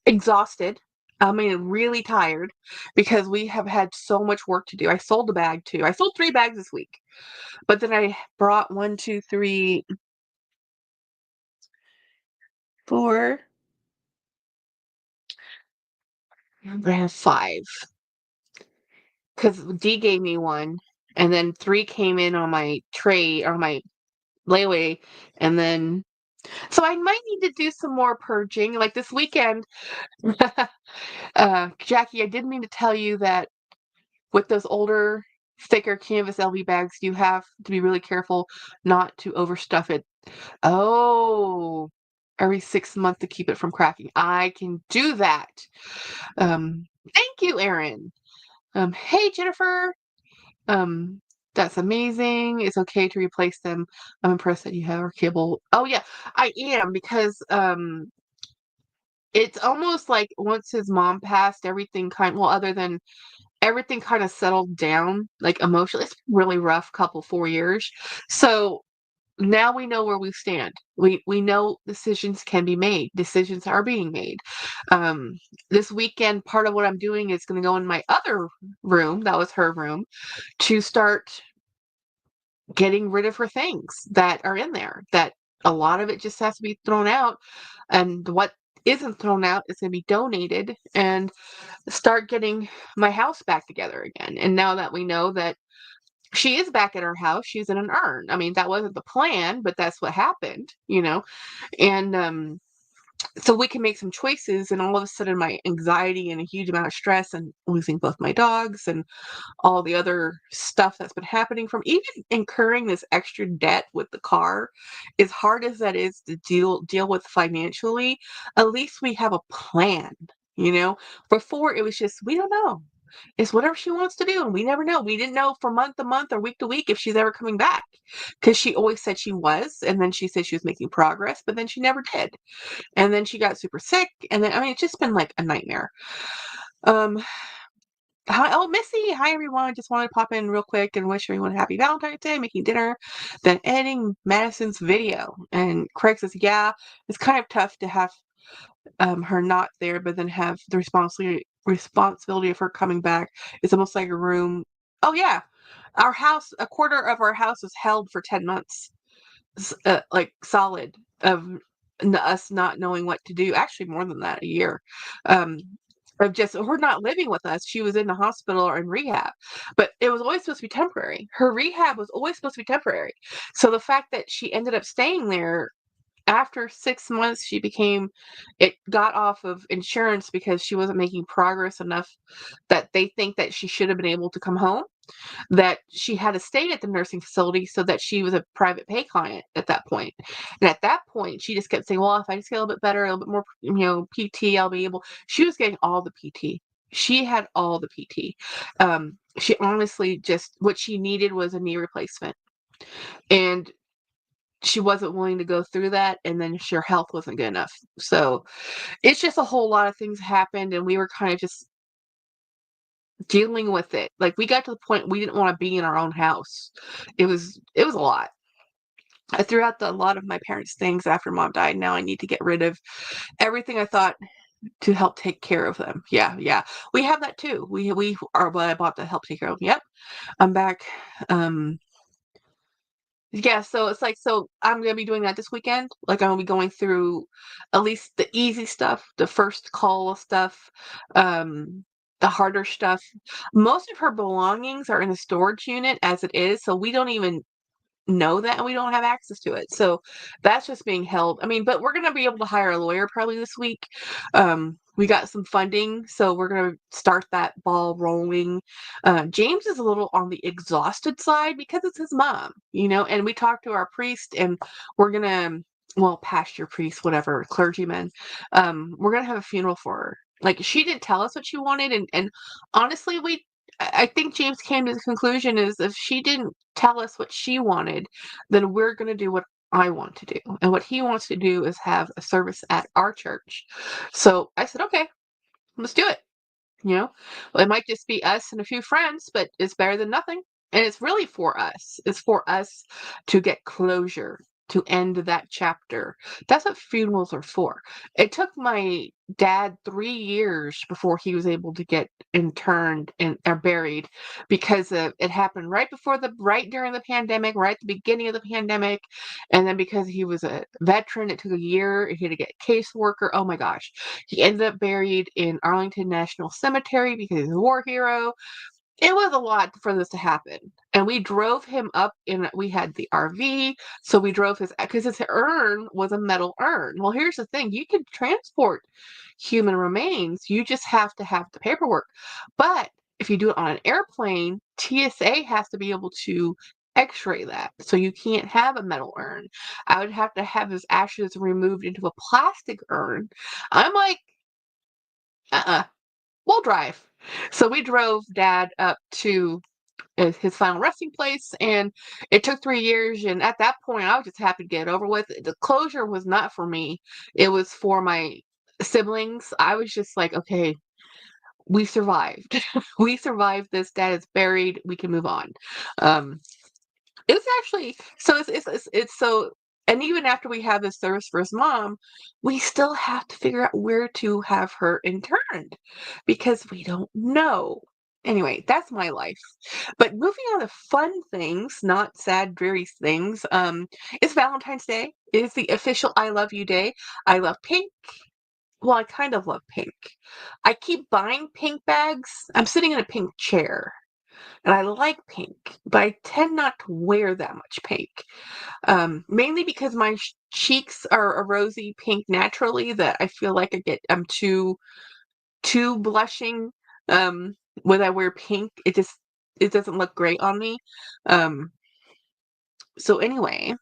S1: Exhausted. I mean, really tired because we have had so much work to do. I sold a bag too. I sold 3 bags this week, but then I brought 1, 2, 3, 4. I have 5 because D gave me 1, and then 3 came in on my tray or my layaway, and then so I might need to do some more purging. Like this weekend, Jackie, I did mean to tell you that with those older, thicker canvas LV bags, you have to be really careful not to overstuff it. Oh, every 6 months to keep it from cracking. I can do that. Thank you, Erin. Hey, Jennifer. Um, that's amazing. It's okay to replace them. I'm impressed that you have our cable. Oh yeah, I am because it's almost like once his mom passed, everything other than everything kind of settled down, like emotionally. It's been really rough couple 4 years. So now we know where we stand. We know decisions can be made. Decisions are being made. Um, this weekend, part of what I'm doing is going to go in my other room. That was her room to start getting rid of her things that are in there. That a lot of it just has to be thrown out, and what isn't thrown out is going to be donated and start getting my house back together again. And now that we know that she is back at her house, she's in an urn. I mean, that wasn't the plan, but that's what happened. And so we can make some choices, and all of a sudden my anxiety and a huge amount of stress and losing both my dogs and all the other stuff that's been happening from even incurring this extra debt with the car, as hard as that is to deal with financially, at least we have a plan. Before it was just we don't know. It's whatever she wants to do, and we never know. We didn't know from month to month or week to week if she's ever coming back, because she always said she was, and then she said she was making progress, but then she never did. And then she got super sick, and then I mean it's just been like a nightmare. Um, Hi, oh, Missy. Hi, everyone. I just wanted to pop in real quick and wish everyone a happy Valentine's Day, making dinner, then editing Madison's video. And Craig says, yeah, it's kind of tough to have her not there, but then have the responsibility of her coming back. It's almost like a room. Oh, yeah. Our house, a quarter of our house was held for 10 months, like solid, of us not knowing what to do. Actually, more than that, a year. Um, of just her not living with us. She was in the hospital or in rehab, but it was always supposed to be temporary. Her rehab was always supposed to be temporary. So the fact that she ended up staying there after 6 months, it got off of insurance because she wasn't making progress enough that they think that she should have been able to come home, that she had to stay at the nursing facility so that she was a private pay client at that point. And at that point, she just kept saying, well, if I just get a little bit better, a little bit more, PT, I'll be able. She was getting all the PT. She had all the PT. She honestly just, what she needed was a knee replacement. And she wasn't willing to go through that. And then her health wasn't good enough. So it's just a whole lot of things happened. And we were kind of just dealing with it. Like we got to the point we didn't want to be in our own house. It was a lot. I threw out a lot of my parents' things after mom died. Now I need to get rid of everything I thought to help take care of them. Yeah, yeah. We have that too. We are what I bought to help take care of them. Yep. I'm back. Um yeah, so it's like I'm gonna be doing that this weekend. Like I'm gonna be going through at least the easy stuff, the first call stuff, the harder stuff. Most of her belongings are in a storage unit as it is, so we don't even know that and we don't have access to it. So that's just being held. I mean, but we're going to be able to hire a lawyer probably this week. We got some funding, so we're going to start that ball rolling. James is a little on the exhausted side because it's his mom, and we talked to our priest and we're going to, well, pastor priest, whatever, clergyman. We're going to have a funeral for her. Like she didn't tell us what she wanted. And honestly, I think James came to the conclusion is if she didn't tell us what she wanted, then we're going to do what I want to do. And what he wants to do is have a service at our church. So I said, okay, let's do it. you know? Well, it might just be us and a few friends, but it's better than nothing. And it's really for us. It's for us to get closure, to end that chapter. That's what funerals are for. It took my dad 3 years before he was able to get interned and or buried because it happened right during the pandemic, right at the beginning of the pandemic. And then because he was a veteran, it took a year. He had to get a caseworker. Oh my gosh. He ended up buried in Arlington National Cemetery because he's a war hero. It was a lot for this to happen. And we drove him up we had the RV, so we drove because his urn was a metal urn. Well, here's the thing, you can transport human remains, you just have to have the paperwork. But if you do it on an airplane, TSA has to be able to x-ray that. So you can't have a metal urn. I would have to have his ashes removed into a plastic urn. I'm like, uh-uh, we'll drive. So we drove Dad up to his final resting place, and it took 3 years. And at that point, I was just happy to get it over with. The closure was not for me; it was for my siblings. I was just like, okay, we survived. We survived this. Dad is buried. We can move on. Um, it's actually so it's so and even after we have this service for his mom, we still have to figure out where to have her interned because we don't know. Anyway, that's my life. But moving on to fun things, not sad, dreary things, it's Valentine's Day. It is the official I love you day. I love pink. Well, I kind of love pink. I keep buying pink bags. I'm sitting in a pink chair. And I like pink, but I tend not to wear that much pink. Mainly because my cheeks are a rosy pink naturally that I feel like I'm too blushing. When I wear pink, it doesn't look great on me. Um, so anyway,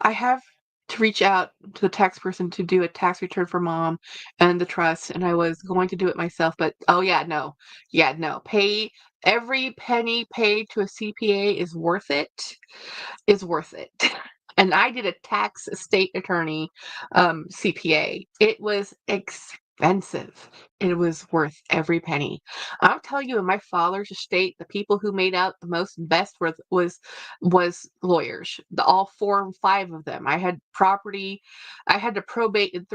S1: I have to reach out to the tax person to do a tax return for mom and the trust, and I was going to do it myself, but oh yeah, no. Pay every penny paid to a CPA is worth it. Is worth it. And I did a tax estate attorney CPA. It was expensive. It was worth every penny. I'll tell you, in my father's estate, the people who made out the most best was lawyers. All four and five of them. I had property. I had to probate in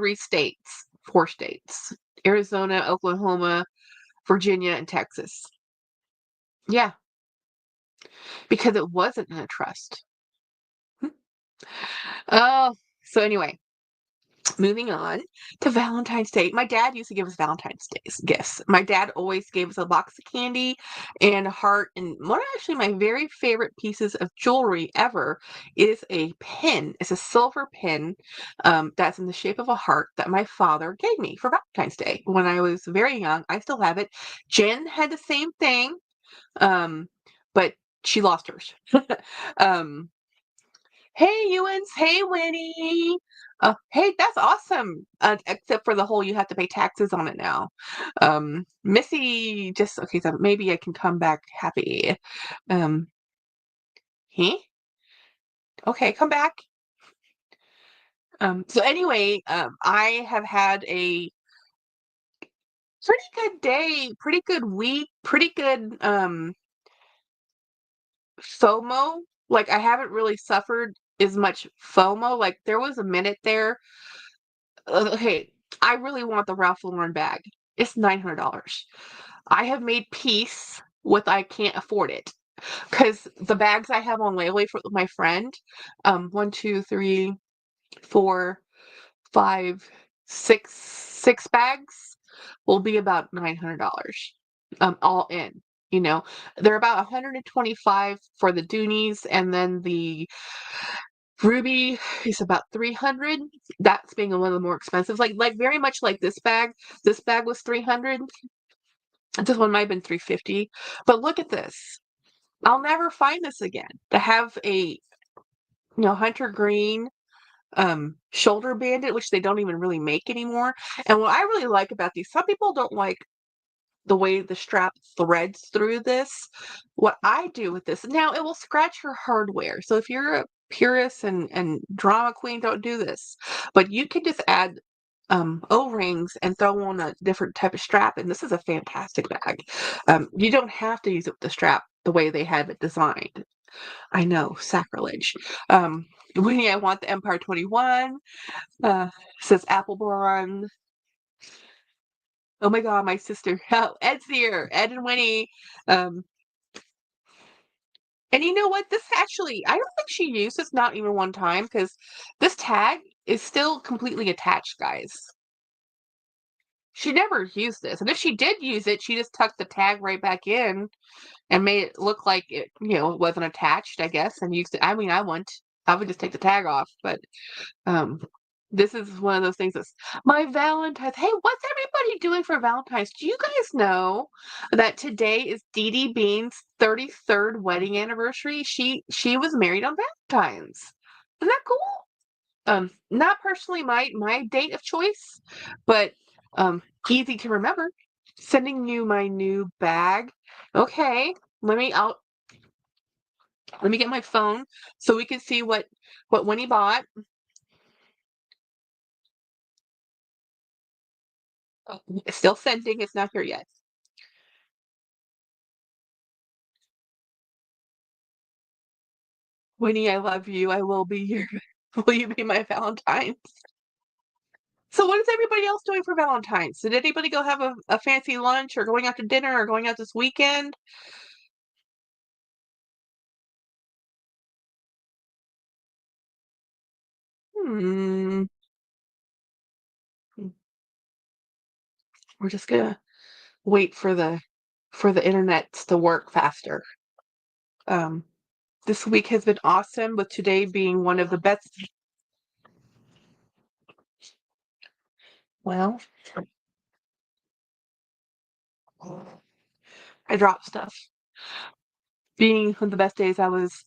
S1: four states: Arizona, Oklahoma, Virginia, and Texas. Yeah, because it wasn't in a trust. Oh, so anyway, moving on to Valentine's Day. My dad used to give us Valentine's Day gifts. My dad always gave us a box of candy and a heart. And one actually my very favorite pieces of jewelry ever is a pin. It's a silver pin that's in the shape of a heart that my father gave me for Valentine's Day when I was very young. I still have it. Jen had the same thing, um, but she lost hers. um, Hey, Ewans. Hey, Winnie. Hey, that's awesome. Except for the whole you have to pay taxes on it now. Missy just okay, so maybe I can come back happy. Um, huh? Okay, come back. So anyway, I have had a pretty good day, pretty good week, pretty good FOMO. Like I haven't really suffered as much FOMO. Like there was a minute there. Okay, I really want the Ralph Lauren bag. It's $900. I have made peace with I can't afford it because the bags I have on layaway for my friend, one, two, three, four, five, six bags will be about $900. All in. You know, they're about 125 for the Doonies, and then the Ruby is about 300. That's being one of the more expensive. Like very much like this bag. This bag was 300. This one might have been 350. But look at this. I'll never find this again. To have a hunter green shoulder bandit, which they don't even really make anymore. And what I really like about these, some people don't like the way the strap threads through this. What I do with this, now it will scratch your hardware. So if you're a purist and drama queen, don't do this. But you can just add O-rings and throw on a different type of strap. And this is a fantastic bag. You don't have to use it with the strap the way they have it designed. I know, sacrilege. Winnie, I want the Empire 21. Says Appleborn. Oh my God, my sister. Oh, Ed's here. Ed and Winnie. Um, and you know what? This actually, I don't think she used this not even one time because this tag is still completely attached, guys. She never used this. And if she did use it, she just tucked the tag right back in and made it look like it, wasn't attached, I guess, and used it. I mean, I would just take the tag off, but um this is one of those things that's my Valentine's. Hey, what's everybody doing for Valentine's? Do you guys know that today is Dee Dee Bean's 33rd wedding anniversary? She was married on Valentine's. Isn't that cool? Not personally my date of choice, but easy to remember. Sending you my new bag. Okay, let me get my phone so we can see what Winnie bought. Oh, it's still sending. It's not here yet. Winnie, I love you. I will be your. Will you be my Valentine? So, what is everybody else doing for Valentine's? Did anybody go have a fancy lunch or going out to dinner or going out this weekend? Hmm. We're just gonna wait for the internet to work faster. Um, this week has been awesome, with today being one of the best. Well, I dropped stuff. Being one of the best days, I was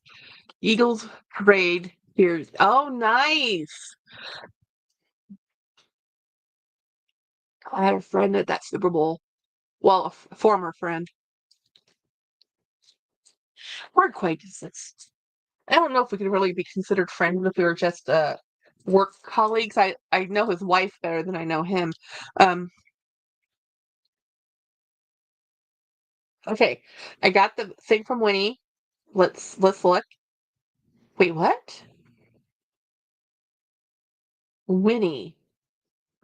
S1: Eagles parade here. Oh, nice! I had a friend at that Super Bowl. Well, a former friend. We're acquaintances. I don't know if we could really be considered friends if we were just work colleagues. I know his wife better than I know him. Um, okay, I got the thing from Winnie. Let's look. Wait, what? Winnie.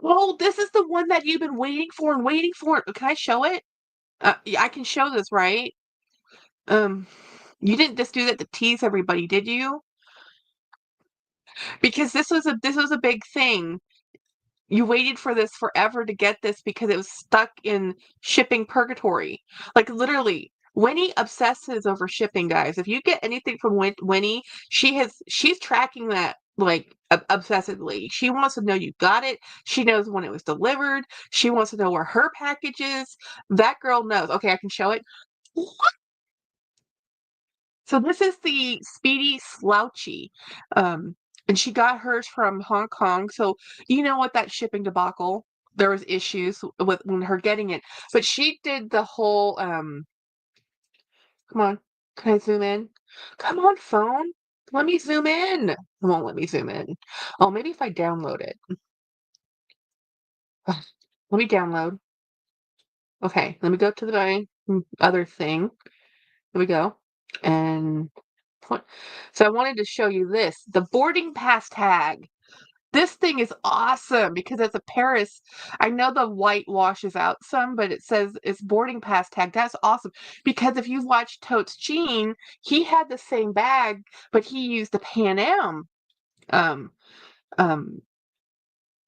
S1: Oh, this is the one that you've been waiting for and waiting for. Can I show it? Yeah, I can show this, right? Um, you didn't just do that to tease everybody, did you? Because this was a big thing. You waited for this forever to get this because it was stuck in shipping purgatory. Like literally, Winnie obsesses over shipping, guys. If you get anything from Winnie, she's tracking that like obsessively. She wants to know you got it. She knows when it was delivered. She wants to know where her package is. That girl knows. Okay, I can show it. So this is the Speedy Slouchy. Um, and she got hers from Hong Kong. So you know what, that shipping debacle, there was issues with when her getting it. But she did the whole come on, can I zoom in? Come on, phone. Let me zoom in. It won't let me zoom in. Oh, maybe if I download it. Let me download. Okay, let me go to my other thing. Here we go. And so I wanted to show you this, the boarding pass tag. This thing is awesome because it's a Paris. I know the white washes out some, but it says it's boarding pass tag. That's awesome because if you watch Totes Jean, he had the same bag, but he used the Pan Am um, um,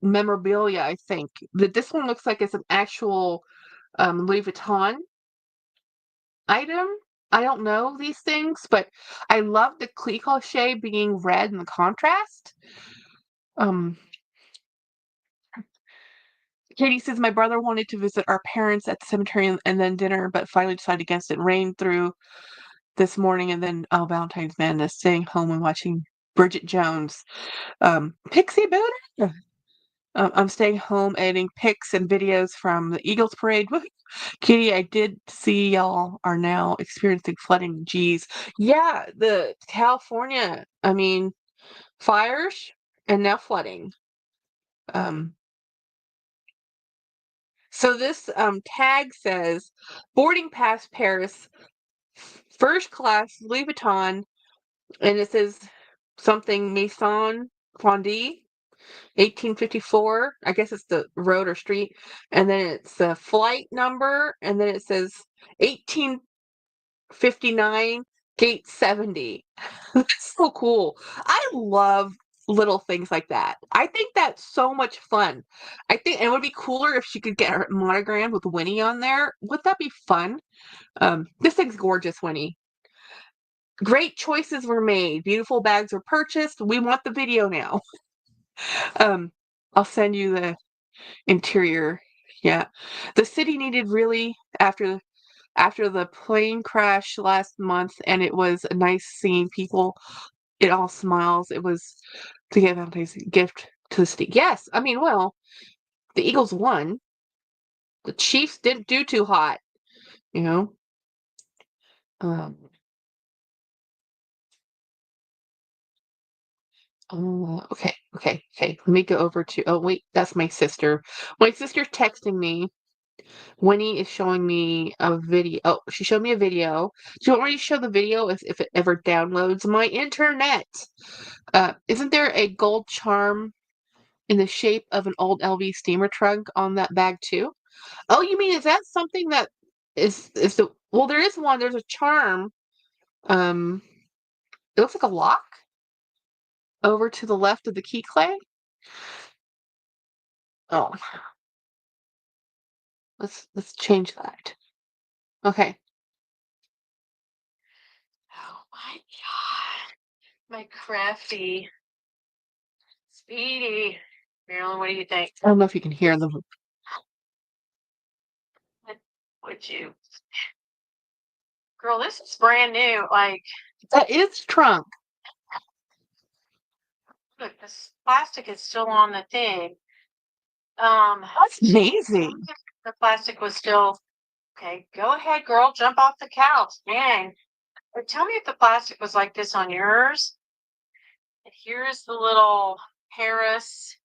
S1: memorabilia. I think that this one looks like it's an actual Louis Vuitton item. I don't know these things, but I love the cliché being red and the contrast. Um, Katie says my brother wanted to visit our parents at the cemetery and then dinner, but finally decided against it. Rained through this morning, and then Valentine's Madness, staying home and watching Bridget Jones. Pixie Buddha. I'm staying home editing pics and videos from the Eagles parade. Woohoo. Katie, I did see y'all are now experiencing flooding. Geez, yeah, the California. I mean, fires and now flooding. Um, So this tag says boarding pass Paris, first class Louis Vuitton, and it says something Maison Fondue, 1854. I guess it's the road or street, and then it's a flight number, and then it says 1859 gate 70. That's so cool. I love little things like that. I think that's so much fun. I think and it would be cooler if she could get her monogram with Winnie on there. Would that be fun? This thing's gorgeous, Winnie. Great choices were made. Beautiful bags were purchased. We want the video now. Um, I'll send you the interior. Yeah. The city needed really after the plane crash last month, and it was nice seeing people. It all smiles. It was to give Valentine's gift to the city. Yes, I mean, well, the Eagles won. The Chiefs didn't do too hot, you know. Um, okay. Let me go over to. Oh wait, that's my sister. My sister's texting me. Winnie is showing me a video. Oh, she showed me a video. Do you want me to show the video if it ever downloads my internet? Isn't there a gold charm in the shape of an old LV steamer trunk on that bag too? Oh, you mean is that something that is the well? There is one. There's a charm. Um, it looks like a lock over to the left of the key clay. Oh, let's change that. Okay. Oh my god, my crafty Speedy. Marilyn, what do you think? I don't know if you can hear them. What would you? Girl, this is brand new. Like, that is trunk. Look, this plastic is still on the thing. That's amazing. The plastic was still okay. Go ahead, girl. Jump off the couch. Dang. But tell me if the plastic was like this on yours. And here's the little Paris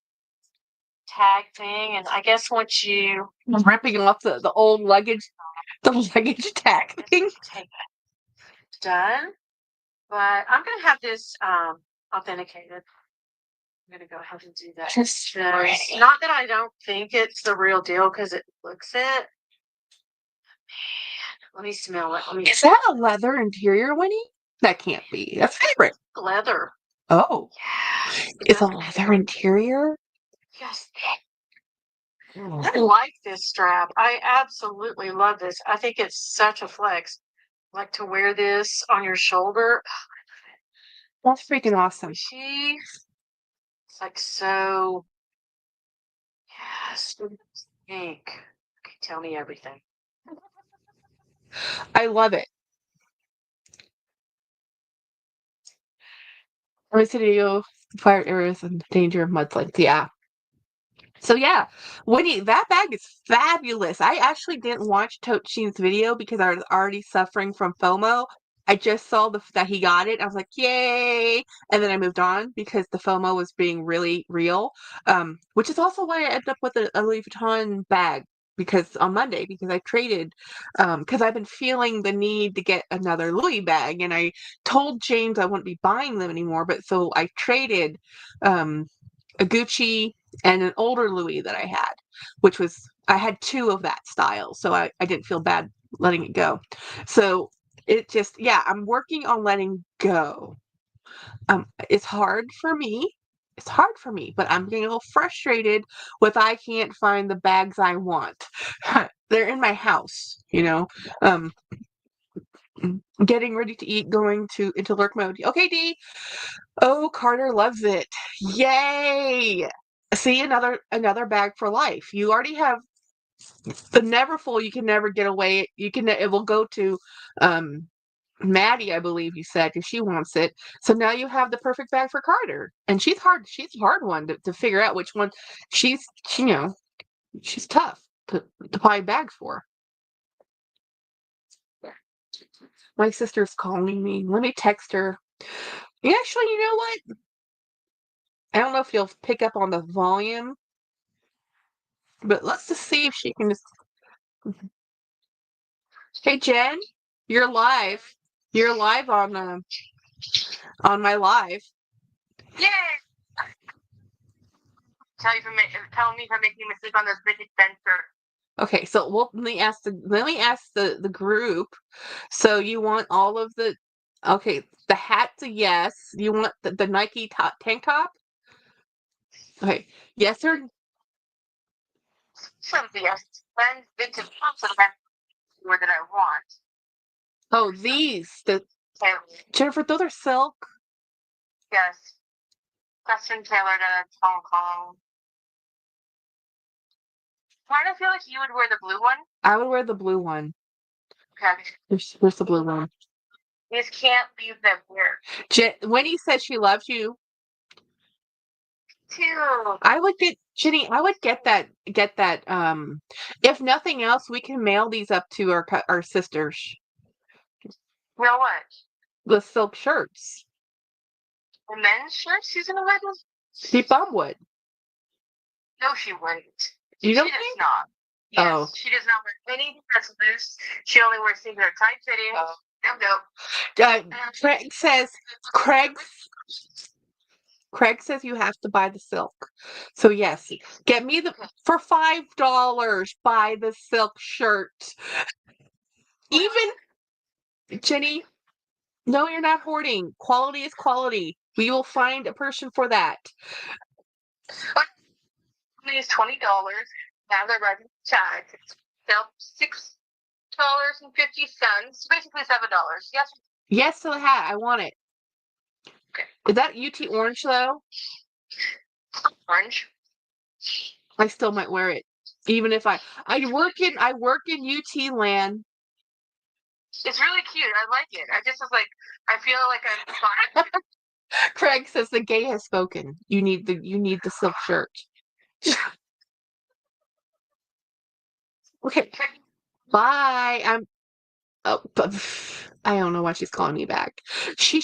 S1: tag thing. And I guess once you ripping off the old luggage, the luggage tag thing. Done. But I'm gonna have this authenticated. I'm gonna go ahead and do that. Just not that I don't think it's the real deal because it looks it. Let me smell it. Is that a leather interior, Winnie? That can't be. That's fabric. Leather. Oh. Yes. It's a leather interior? Yes. I like this strap. I absolutely love this. I think it's such a flex. Like to wear this on your shoulder. That's freaking awesome. It's like so. Yes. Pink. Okay, tell me everything. I love it. Residue, fire areas, and danger of mudslides. Yeah. So yeah, Winnie, that bag is fabulous. I actually didn't watch Tote Sheen's video because I was already suffering from FOMO. I just saw that he got it. I was like, yay! And then I moved on because the FOMO was being really real. Which is also why I ended up with a Louis Vuitton bag because on Monday because I traded because I've been feeling the need to get another Louis bag and I told James I wouldn't be buying them anymore, but so I traded a Gucci and an older Louis that I had, which was I had two of that style, so I didn't feel bad letting it go. So it just yeah, I'm working on letting go. It's hard for me. It's hard for me, but I'm getting a little frustrated with I can't find the bags I want. They're in my house, you know. Um, getting ready to eat, going to into lurk mode. Okay, D. Oh, Carter loves it. Yay! See, another bag for life. You already have the Neverfull. You can never get away. You can. It will go to Maddie, I believe you said, because she wants it. So now you have the perfect bag for Carter, and she's hard. She's a hard one to figure out which one. You know, she's tough to buy bags for. My sister's calling me. Let me text her. Actually, you know what? I don't know if you'll pick up on the volume. But let's just see if she can just. Hey Jen, you're live. You're live on my live.
S2: Yay! Tell me if I'm making a mistake on this big adventure.
S1: Okay, so let me ask the group. So you want all of the okay, the hat's a yes. You want the Nike tank top? Okay. Yes or
S2: Something yes. Then vintage tops that I word that I want.
S1: oh these
S2: Tailored.
S1: Jennifer, those are silk.
S2: Yes. Custom tailored at Hong Kong. Kind of feel like you would wear the blue one.
S1: I would wear the blue one.
S2: Okay.
S1: Where's the blue one?
S2: You just can't leave them here.
S1: Winnie said she loves you.
S2: Too.
S1: I would get Jenny. I would get that. If nothing else, we can mail these up to our sisters.
S2: You know what?
S1: The silk shirts.
S2: The men's shirts she's gonna wear those?
S1: Steve Bomb would.
S2: No, she wouldn't.
S1: You don't
S2: She does
S1: think?
S2: not. Yes,
S1: Oh.
S2: she does not wear anything that's loose. She only wears things that are tight fitting. Nope.
S1: Craig says you have to buy the silk. So yes, get me for $5. Buy the silk shirt. Even Jenny. No, you're not hoarding. Quality is quality. We will find a person for that.
S2: It's $20. Now they're writing tags. It's $6.50. Basically $7. Yes.
S1: Yes to the hat. I want it.
S2: Okay.
S1: Is that UT orange though?
S2: Orange.
S1: I still might wear it, even if I work in UT land.
S2: It's really cute. I like it. I just was like, I feel like I'm fine.
S1: Craig says the gay has spoken. You need the silk shirt. Okay. Bye. I don't know why she's calling me back. She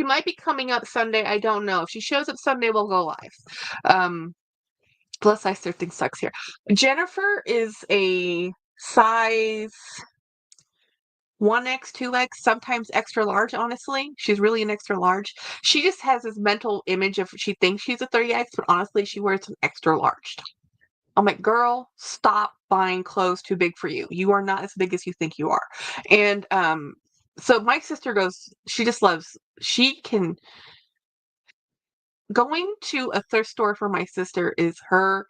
S1: might be coming up Sunday. I don't know. If she shows up Sunday, we'll go live. Plus size 13 sucks here. Jennifer is a size 1X, 2X, sometimes extra large, honestly. She's really an extra large. She just has this mental image of she thinks she's a 30X, but honestly, she wears an extra large. I'm like, girl, stop buying clothes too big for you. You are not as big as you think you are. And so my sister going to a thrift store for my sister is her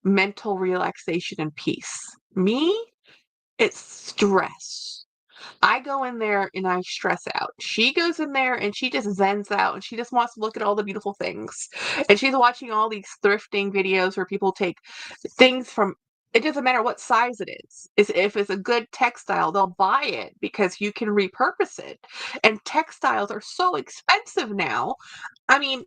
S1: mental relaxation and peace. Me, it's stress. I go in there and I stress out. She goes in there and she just zens out and she just wants to look at all the beautiful things. And she's watching all these thrifting videos where people take things from it doesn't matter what size it is. If it's a good textile, they'll buy it because you can repurpose it. And textiles are so expensive now. I mean,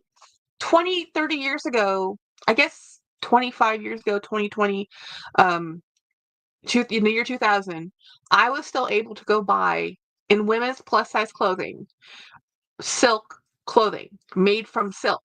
S1: 20, 30 years ago, I guess 25 years ago, 2020, in the year 2000, I was still able to go buy in women's plus size clothing, silk clothing made from silk.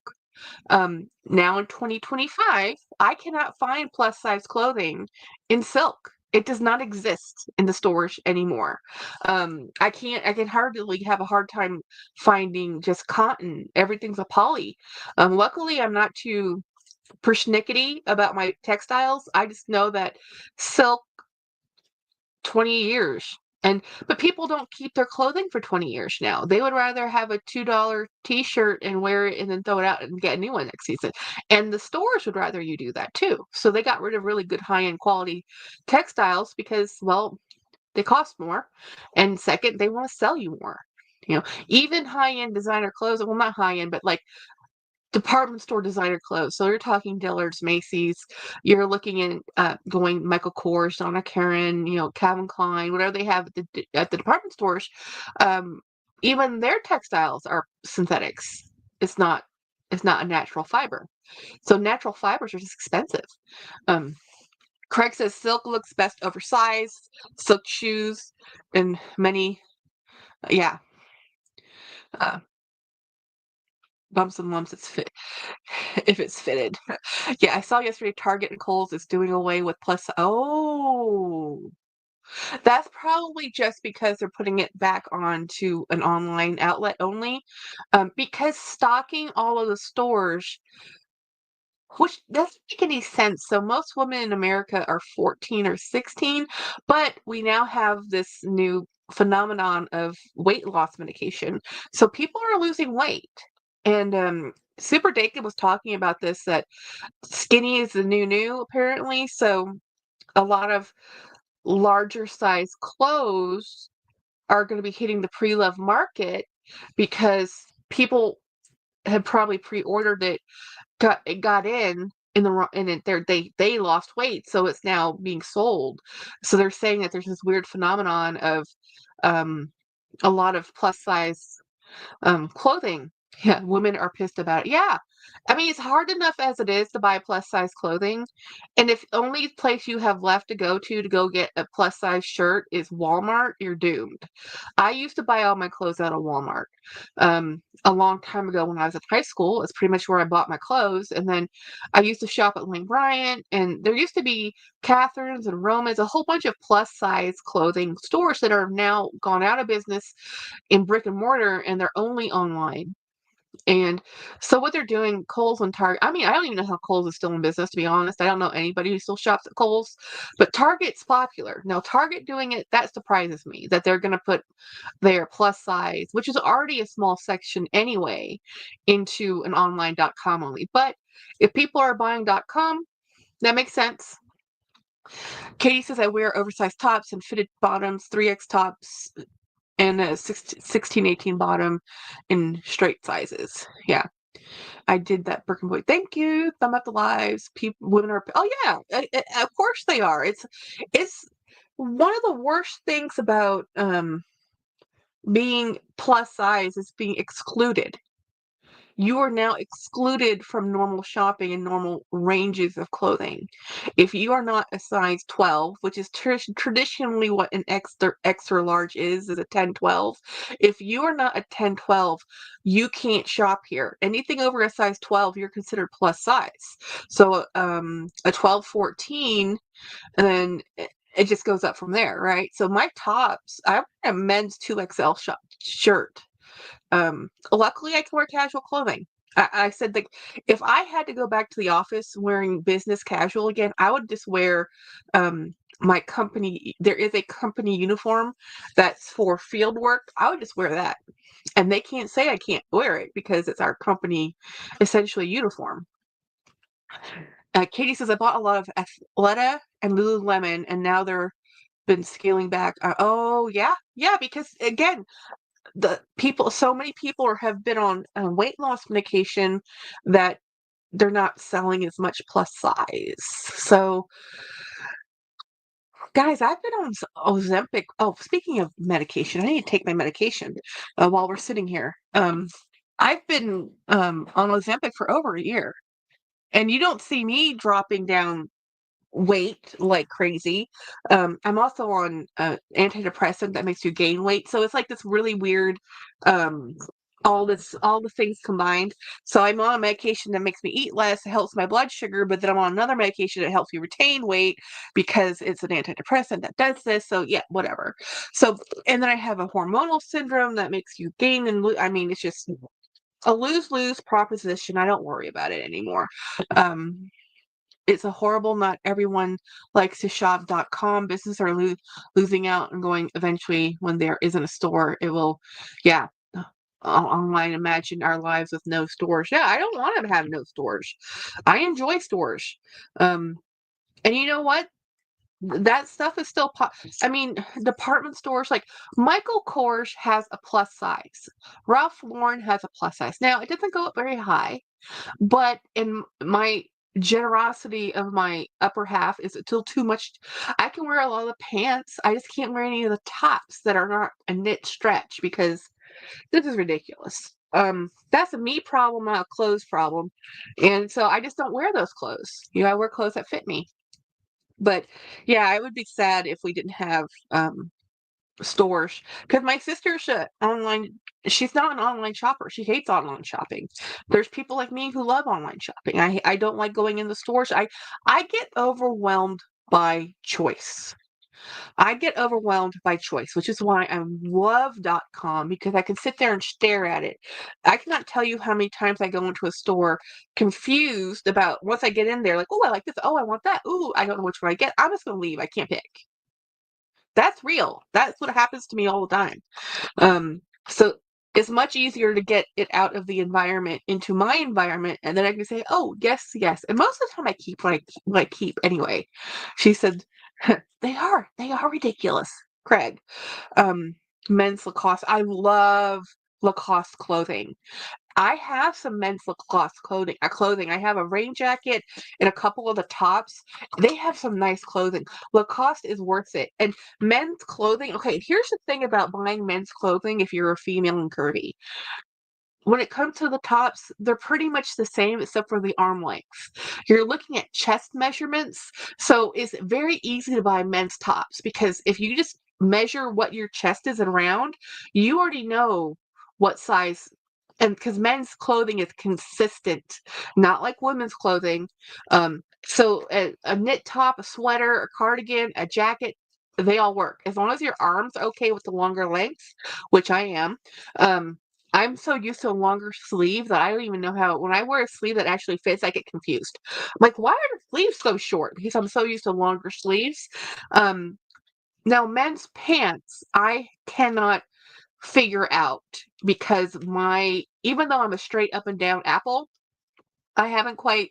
S1: Now in 2025, I cannot find plus size clothing in silk. It does not exist in the stores anymore. I can hardly have a hard time finding just cotton. Everything's a poly. Luckily, I'm not too persnickety about my textiles. I just know that silk 20 years. But people don't keep their clothing for 20 years now. They would rather have a $2 t-shirt and wear it and then throw it out and get a new one next season. And the stores would rather you do that too. So they got rid of really good high-end quality textiles because, well, they cost more. And second, they want to sell you more. Even high-end designer clothes, well, not high-end, but like department store designer clothes. So you're talking Dillard's, Macy's. You're looking at going Michael Kors, Donna Karan, Calvin Klein, whatever they have at the department stores. Even their textiles are synthetics. It's not a natural fiber. So natural fibers are just expensive. Craig says silk looks best oversized, silk shoes, and many, bumps and lumps. It's fit. if it's fitted. Yeah, I saw yesterday Target and Kohl's is doing away with plus. Oh, that's probably just because they're putting it back onto an online outlet only. Because stocking all of the stores, which doesn't make any sense. So most women in America are 14 or 16, but we now have this new phenomenon of weight loss medication. So people are losing weight. And Super Dacob was talking about this, that skinny is the new apparently. So a lot of larger size clothes are going to be hitting the pre-love market because people had probably pre-ordered it, got in the wrong, and they lost weight, so it's now being sold. So they're saying that there's this weird phenomenon of um, a lot of plus size clothing. Yeah, women are pissed about it. Yeah. I mean, it's hard enough as it is to buy plus size clothing. And if only place you have left to go get a plus size shirt is Walmart, you're doomed. I used to buy all my clothes out of Walmart. A long time ago when I was in high school, it's pretty much where I bought my clothes. And then I used to shop at Lane Bryant, and there used to be Catherine's and Roman's, a whole bunch of plus size clothing stores that are now gone out of business in brick and mortar, and they're only online. And so what they're doing, Kohl's and Target, I mean, I don't even know how Kohl's is still in business, to be honest. I don't know anybody who still shops at Kohl's, but Target's popular. Now, Target doing it, that surprises me, that they're going to put their plus size, which is already a small section anyway, into an online.com only. But if people are buying .com, that makes sense. Katie says I wear oversized tops and fitted bottoms, 3X tops, and a 16, 18 bottom in straight sizes. Yeah, I did that Birkin Boy. Thank you. Thumb up the lives. People, women are. Oh yeah, of course they are. It's one of the worst things about being plus size is being excluded. You are now excluded from normal shopping and normal ranges of clothing. If you are not a size 12, which is traditionally what an extra large is a 10, 12. If you are not a 10, 12, you can't shop here. Anything over a size 12, you're considered plus size. So a 12, 14, and then it just goes up from there, right? So my tops, I wear a men's 2XL shirt. Luckily, I can wear casual clothing. I said that if I had to go back to the office wearing business casual again, I would just wear my company. There is a company uniform that's for field work. I would just wear that, and they can't say I can't wear it because it's our company, essentially uniform. Katie says I bought a lot of Athleta and Lululemon, and now they're been scaling back. Oh yeah, because again, so many people have been on weight loss medication that they're not selling as much plus size. So, guys, I've been on Ozempic. Oh, speaking of medication, I need to take my medication while we're sitting here. I've been on Ozempic for over a year, and you don't see me dropping down weight like crazy. I'm also on antidepressant that makes you gain weight. So it's like this really weird, um, all the things combined. So I'm on a medication that makes me eat less, it helps my blood sugar, but then I'm on another medication that helps you retain weight because it's an antidepressant that does this. So yeah, whatever. So, and then I have a hormonal syndrome that makes you gain and lose. I mean, it's just a lose-lose proposition. I don't worry about it anymore. Um, it's a horrible, not everyone likes to shop.com. Businesses are losing out and going eventually when there isn't a store. It will, yeah. Online, imagine our lives with no stores. Yeah, I don't want to have no stores. I enjoy stores. And you know what? That stuff is still I mean, department stores like Michael Kors has a plus size. Ralph Lauren has a plus size. Now, it doesn't go up very high, but in my generosity of my upper half is still too much. I can wear a lot of the pants. I just can't wear any of the tops that are not a knit stretch because this is ridiculous. That's a me problem, not a clothes problem. And so I just don't wear those clothes. I wear clothes that fit me. But yeah, I would be sad if we didn't have stores because my sister's online. She's not an online shopper. She hates online shopping. There's people like me who love online shopping. I don't like going in the stores. I get overwhelmed by choice. I get overwhelmed by choice, which is why I love .com because I can sit there and stare at it. I cannot tell you how many times I go into a store confused about once I get in there, like, oh, I like this. Oh, I want that. Ooh, I don't know which one I get. I'm just going to leave. I can't pick. That's real. That's what happens to me all the time. So it's much easier to get it out of the environment into my environment, and then I can say, "Oh, yes, yes." And most of the time, I keep what I keep anyway. She said, they are ridiculous, Craig. Um, Men's Lacoste. I love Lacoste clothing. I have some men's Lacoste clothing. I have a rain jacket and a couple of the tops. They have some nice clothing. Lacoste is worth it. And men's clothing, okay, here's the thing about buying men's clothing if you're a female and curvy. When it comes to the tops, they're pretty much the same except for the arm lengths. You're looking at chest measurements, so it's very easy to buy men's tops because if you just measure what your chest is around, you already know what size. And because men's clothing is consistent, not like women's clothing. So a knit top, a sweater, a cardigan, a jacket, they all work as long as your arms are okay with the longer lengths, which I am. Um, I'm so used to a longer sleeve that I don't even know how. When I wear a sleeve that actually fits, I get confused. I'm like, why are the sleeves so short? Because I'm so used to longer sleeves. Um, Now, men's pants, I cannot figure out because even though I'm a straight up and down apple, I haven't quite.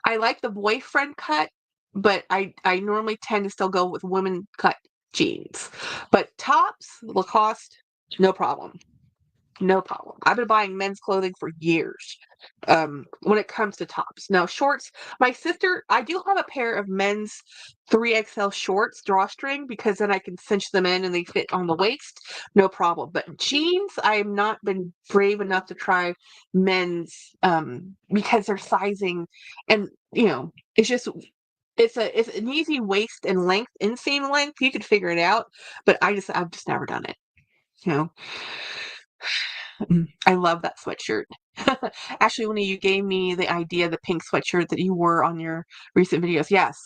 S1: I like the boyfriend cut, but I normally tend to still go with women cut jeans. But tops, Lacoste, no problem. No problem. I've been buying men's clothing for years. When it comes to tops. Now, shorts, my sister, I do have a pair of men's 3XL shorts, drawstring, because then I can cinch them in and they fit on the waist. No problem. But jeans, I have not been brave enough to try men's because they're sizing and, it's just it's an easy waist and length, inseam length. You could figure it out, but I've just never done it. You know, I love that sweatshirt. Actually, one of you gave me the idea, the pink sweatshirt that you wore on your recent videos. Yes.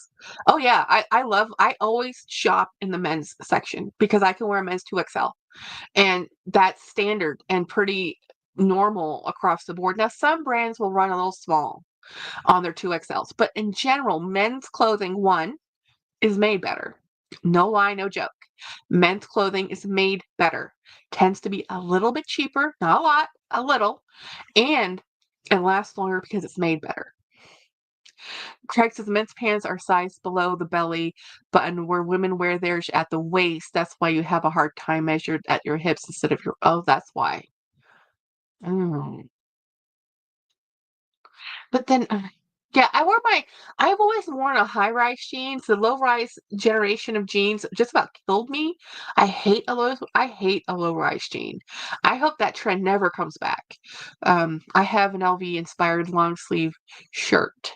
S1: Oh yeah, I always shop in the men's section because I can wear a men's 2XL. And that's standard and pretty normal across the board. Now, some brands will run a little small on their 2XLs, but in general, men's clothing, one, is made better. No lie, no joke. Men's clothing is made better. Tends to be a little bit cheaper, not a lot, a little, and it lasts longer because it's made better. Craig says men's pants are sized below the belly button where women wear theirs at the waist. That's why you have a hard time measured at your hips instead of oh, that's why. Mm. But then, yeah, I've always worn a high-rise jeans. The low-rise generation of jeans just about killed me. I hate a low-rise jean. I hope that trend never comes back. I have an LV-inspired long-sleeve shirt.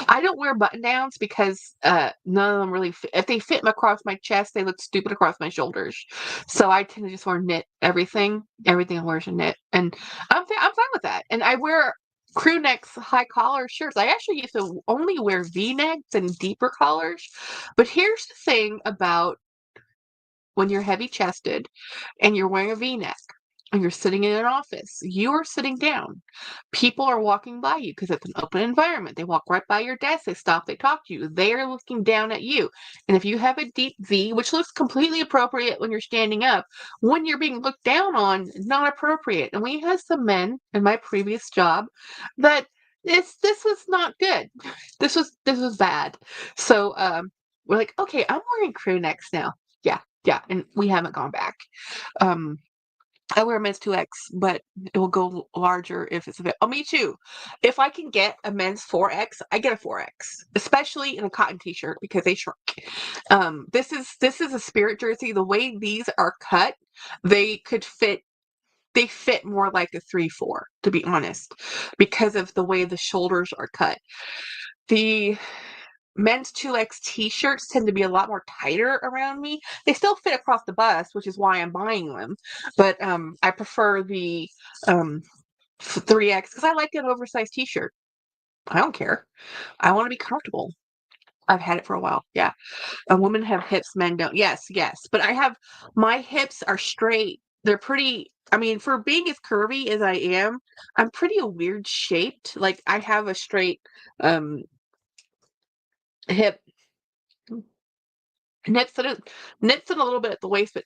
S1: I don't wear button downs because none of them really fit. If they fit across my chest, they look stupid across my shoulders. So I tend to just wear knit everything. Everything I wear is a knit, and I'm fine with that. And I wear crew necks, high collar shirts. I actually used to only wear V necks and deeper collars. But here's the thing about when you're heavy chested and you're wearing a V-neck and you're sitting in an office, you are sitting down. People are walking by you because it's an open environment. They walk right by your desk, they stop, they talk to you. They are looking down at you. And if you have a deep V, which looks completely appropriate when you're standing up, when you're being looked down on, not appropriate. And we had some men in my previous job that this was not good. This was bad. So we're like, okay, I'm wearing crew necks now. Yeah, and we haven't gone back. Um, I wear a men's 2X, but it will go larger if it's a bit. Oh, me too. If I can get a men's 4X, I get a 4X, especially in a cotton t-shirt because they shrunk. This is a spirit jersey. The way these are cut, they could fit. They fit more like a 3/4, to be honest, because of the way the shoulders are cut. The men's 2X t-shirts tend to be a lot more tighter around me. They still fit across the bust, which is why I'm buying them. But I prefer the 3X because I like an oversized t-shirt. I don't care. I want to be comfortable. I've had it for a while. Yeah. A women have hips, men don't. Yes, yes. But my hips are straight. They're pretty, I mean, for being as curvy as I am, I'm pretty weird shaped. Like I have a straight um hip nips it a little bit at the waist, but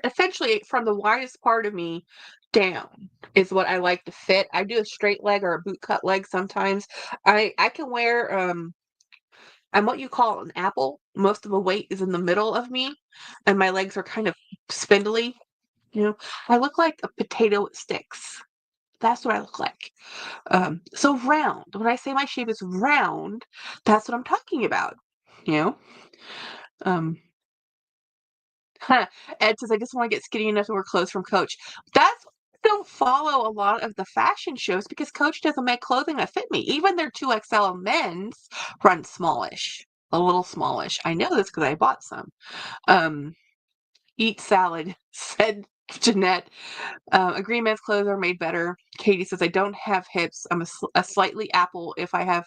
S1: essentially from the widest part of me down is what I like to fit. I do a straight leg or a boot cut leg sometimes. I can wear I'm what you call an apple. Most of the weight is in the middle of me, and my legs are kind of spindly. You know, I look like a potato with sticks. That's what I look like. So round. When I say my shape is round, that's what I'm talking about. You know, um, Ed says I just want to get skinny enough to wear clothes from Coach. That's I don't follow a lot of the fashion shows because Coach doesn't make clothing that fit me. Even their 2XL men's run smallish, a little smallish. I know this because I bought some. Um, Eat salad, said Jeanette. Agree men's clothes are made better. Katie says, I don't have hips. I'm a slightly apple. If I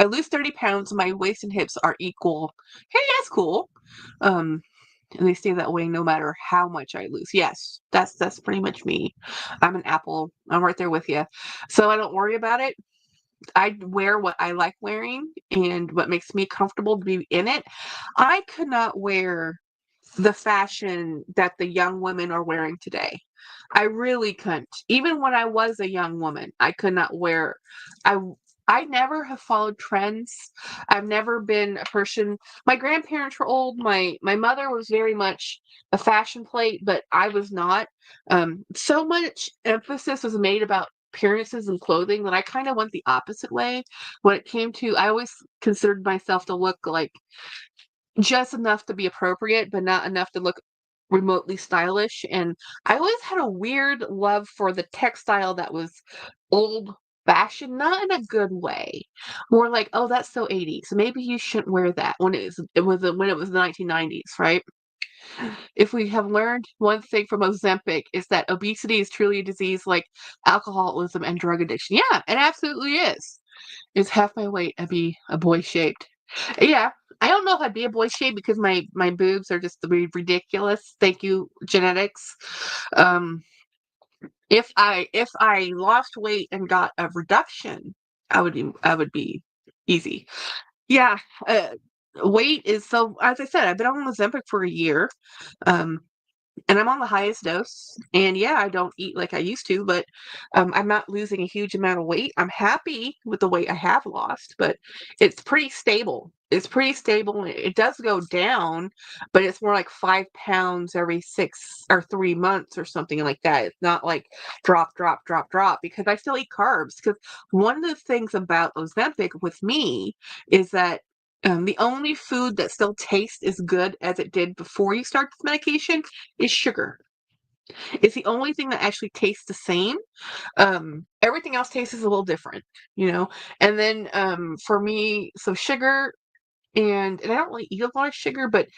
S1: lose 30 pounds, my waist and hips are equal. Hey, that's cool. And they stay that way no matter how much I lose. Yes, that's pretty much me. I'm an apple. I'm right there with you. So I don't worry about it. I wear what I like wearing and what makes me comfortable to be in it. I could not wear the fashion that the young women are wearing today. I really couldn't. Even when I was a young woman, I could not wear I I never have followed trends. I've never been a person. My grandparents were old. My mother was very much a fashion plate, but I was not. So much emphasis was made about appearances and clothing that I kind of went the opposite way. When it came to, I always considered myself to look like just enough to be appropriate, but not enough to look remotely stylish. And I always had a weird love for the textile that was old fashioned, not in a good way. More like, oh, that's so 80s. Maybe you shouldn't wear that when it was the 1990s, right? If we have learned one thing from Ozempic is that obesity is truly a disease like alcoholism and drug addiction. Yeah, it absolutely is. It's half my weight. I'd be a boy shaped. Yeah, I don't know if I'd be a boy shape because my boobs are just ridiculous. Thank you, genetics. Um, if I lost weight and got a reduction, I would be easy. Yeah, weight is so. As I said, I've been on Ozempic for a year. Um, and I'm on the highest dose. And yeah, I don't eat like I used to, but I'm not losing a huge amount of weight. I'm happy with the weight I have lost, but it's pretty stable. It's pretty stable. It does go down, but it's more like 5 pounds every 6 or 3 months or something like that. It's not like drop, drop, drop, drop because I still eat carbs. Because one of the things about Ozempic with me is that the only food that still tastes as good as it did before you start this medication is sugar. It's the only thing that actually tastes the same. Everything else tastes a little different, you know. And then for me, so sugar and I don't really eat a lot of sugar, but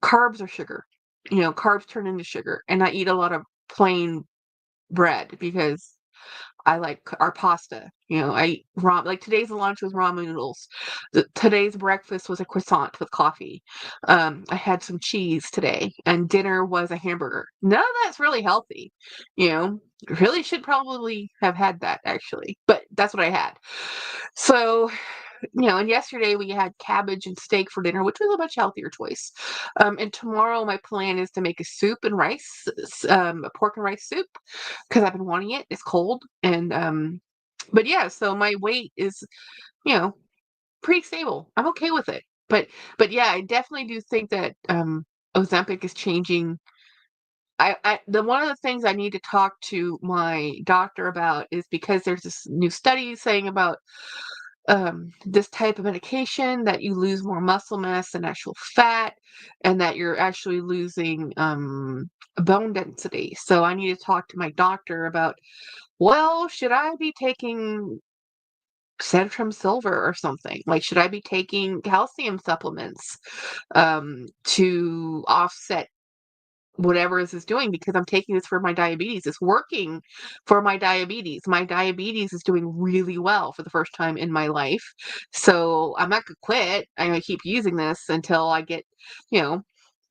S1: carbs are sugar. You know, carbs turn into sugar, and I eat a lot of plain bread because I like our pasta. You know, I eat ramen. Like today's lunch was ramen noodles. Today's breakfast was a croissant with coffee. I had some cheese today, and dinner was a hamburger. None of that's really healthy. You know, really should probably have had that actually, but that's what I had. So, and yesterday we had cabbage and steak for dinner, which was a much healthier choice. And tomorrow my plan is to make a soup and rice, a pork and rice soup, because I've been wanting it. It's cold, and but yeah, so my weight is, you know, pretty stable. I'm okay with it. But yeah, I definitely do think that Ozempic is changing. The one of the things I need to talk to my doctor about is because there's this new study saying about this type of medication that you lose more muscle mass than actual fat, and that you're actually losing bone density. So I need to talk to my doctor about, well, should I be taking Centrum Silver or something? Like, should I be taking calcium supplements to offset whatever this is doing, because I'm taking this for my diabetes. It's working for my diabetes. My diabetes is doing really well for the first time in my life. So I'm not gonna quit. I'm gonna keep using this until I get, you know,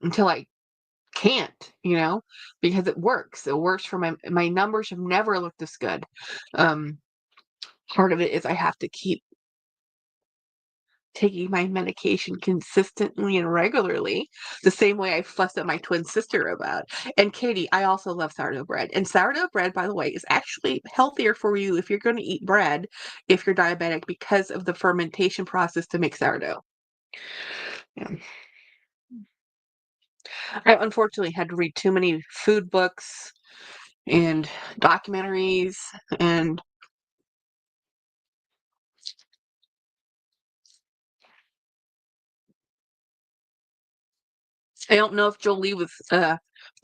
S1: until I can't, because it works. It works for my numbers have never looked this good. Um, Part of it is I have to keep taking my medication consistently and regularly, the same way I fussed at my twin sister about. And Katie, I also love sourdough bread. And sourdough bread, by the way, is actually healthier for you if you're going to eat bread if you're diabetic, because of the fermentation process to make sourdough. Yeah. I unfortunately had to read too many food books and documentaries, and I don't know if Jolie was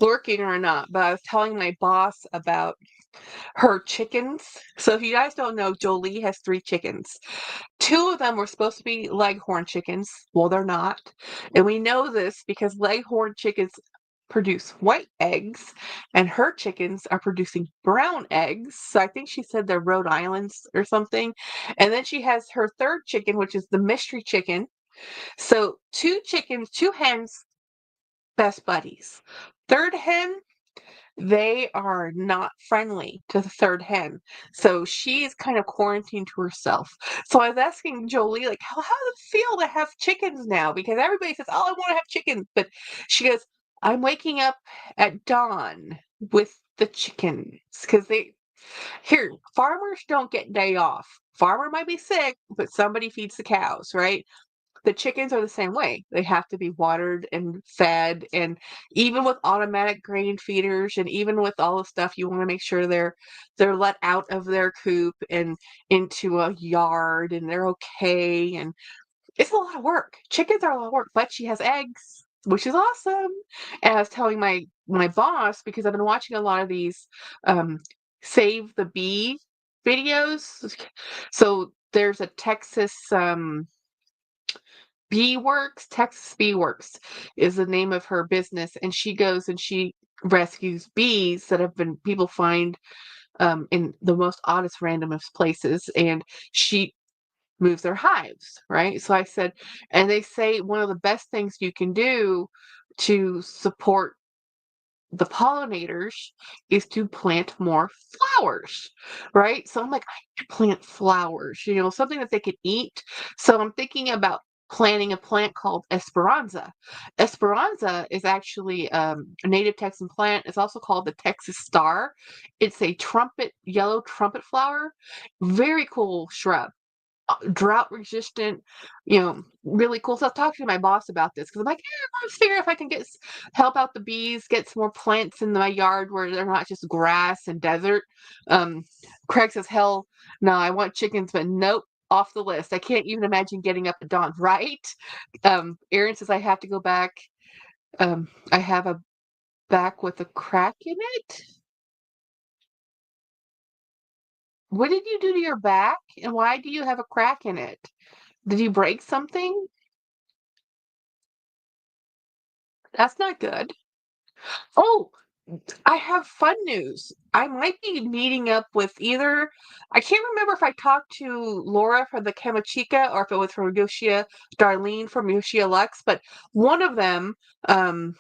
S1: lurking or not, but I was telling my boss about her chickens. So if you guys don't know, Jolie has 3 chickens. 2 of them were supposed to be Leghorn chickens. Well, they're not. And we know this because Leghorn chickens produce white eggs, and her chickens are producing brown eggs. So I think she said they're Rhode Islands or something. And then she has her 3rd chicken, which is the mystery chicken. So 2 chickens, 2 hens, best buddies. 3rd hen, they are not friendly to the 3rd hen. So she's kind of quarantined to herself. So I was asking Jolie, like, how does it feel to have chickens now? Because everybody says, oh, I want to have chickens. But she goes, I'm waking up at dawn with the chickens. Because farmers don't get day off. Farmer might be sick, but somebody feeds the cows, right? The chickens are the same way. They have to be watered and fed, and even with automatic grain feeders, and even with all the stuff, you want to make sure they're let out of their coop and into a yard, and they're okay. And it's a lot of work. Chickens are a lot of work, but she has eggs, which is awesome. And I was telling my boss, because I've been watching a lot of these um, Save the Bee videos. So there's a Texas Bee Works is the name of her business, and she goes and she rescues bees that have been people find in the most oddest, randomest places, and she moves their hives, right? So I said, and they say one of the best things you can do to support the pollinators is to plant more flowers, right? So I'm like, I need to plant flowers, something that they could eat. So I'm thinking about planting a plant called Esperanza. Esperanza is actually a native Texan plant. It's also called the Texas Star. It's a yellow trumpet flower. Very cool shrub, drought resistant, really cool. So I was talking to my boss about this because I'm like, let's figure if I can help out the bees, get some more plants in my yard where they're not just grass and desert. Craig says, hell no, I want chickens, but nope, off the list. I can't even imagine getting up at dawn, right? Erin says I have to go back. I have a back with a crack in it. What did you do to your back, and why do you have a crack in it? Did you break something? That's not good. Oh, I have fun news. I might be meeting up with I can't remember if I talked to Laura from the Kamachica or if it was from Yoshia, Darlene from Yoshia Lux, but one of them, um,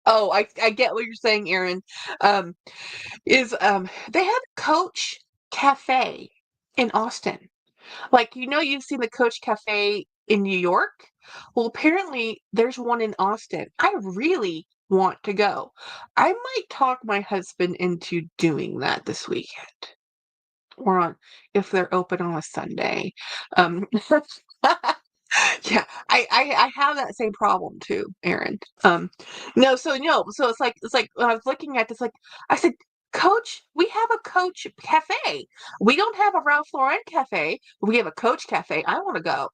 S1: oh, I get what you're saying, Erin, um, they have Coach Cafe in Austin. Like, you've seen the Coach Cafe in New York. Well, apparently there's one in Austin. I really want to go. I might talk my husband into doing that this weekend, or if they're open on a Sunday. Um, yeah, I have that same problem too, Erin. No, so it's like when I was looking at this, like I said, Coach, we have a Coach Cafe. We don't have a Ralph Lauren Cafe. We have a Coach Cafe. I want to go.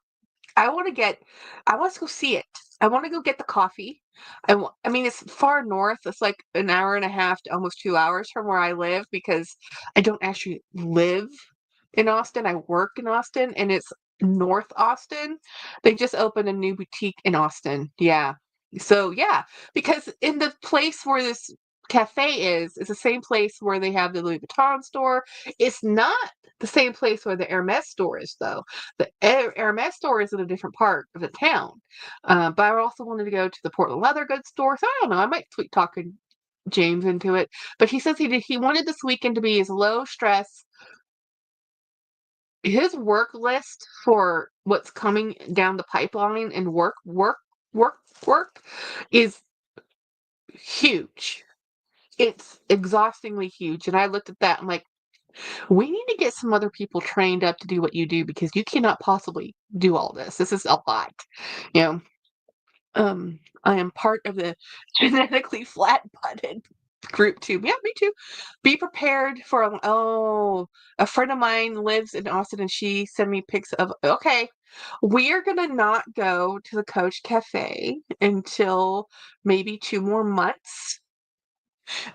S1: I want to get. I want to go see it. I want to go get the coffee. I mean, it's far north. It's like an hour and a half to almost 2 hours from where I live because I don't actually live in Austin. I work in Austin, and it's North Austin. They just opened a new boutique in Austin. Yeah. So yeah, because in the place where this cafe is, it's the same place where they have the Louis Vuitton store. It's not the same place where the Hermes store is, though. The Hermes store is in a different part of the town. But I also wanted to go to the Portland Leather Goods store. So I don't know. I might tweak talking James into it. But he says he wanted this weekend to be as low stress. His work list for what's coming down the pipeline and work is huge. It's exhaustingly huge. And I looked at that. I'm like, we need to get some other people trained up to do what you do because you cannot possibly do all this. This is a lot. You know, I am part of the genetically flat-butted group too. Yeah, me too. Be prepared for a friend of mine lives in Austin and she sent me pics of okay. We are gonna not go to the Coach Cafe until maybe 2 more months.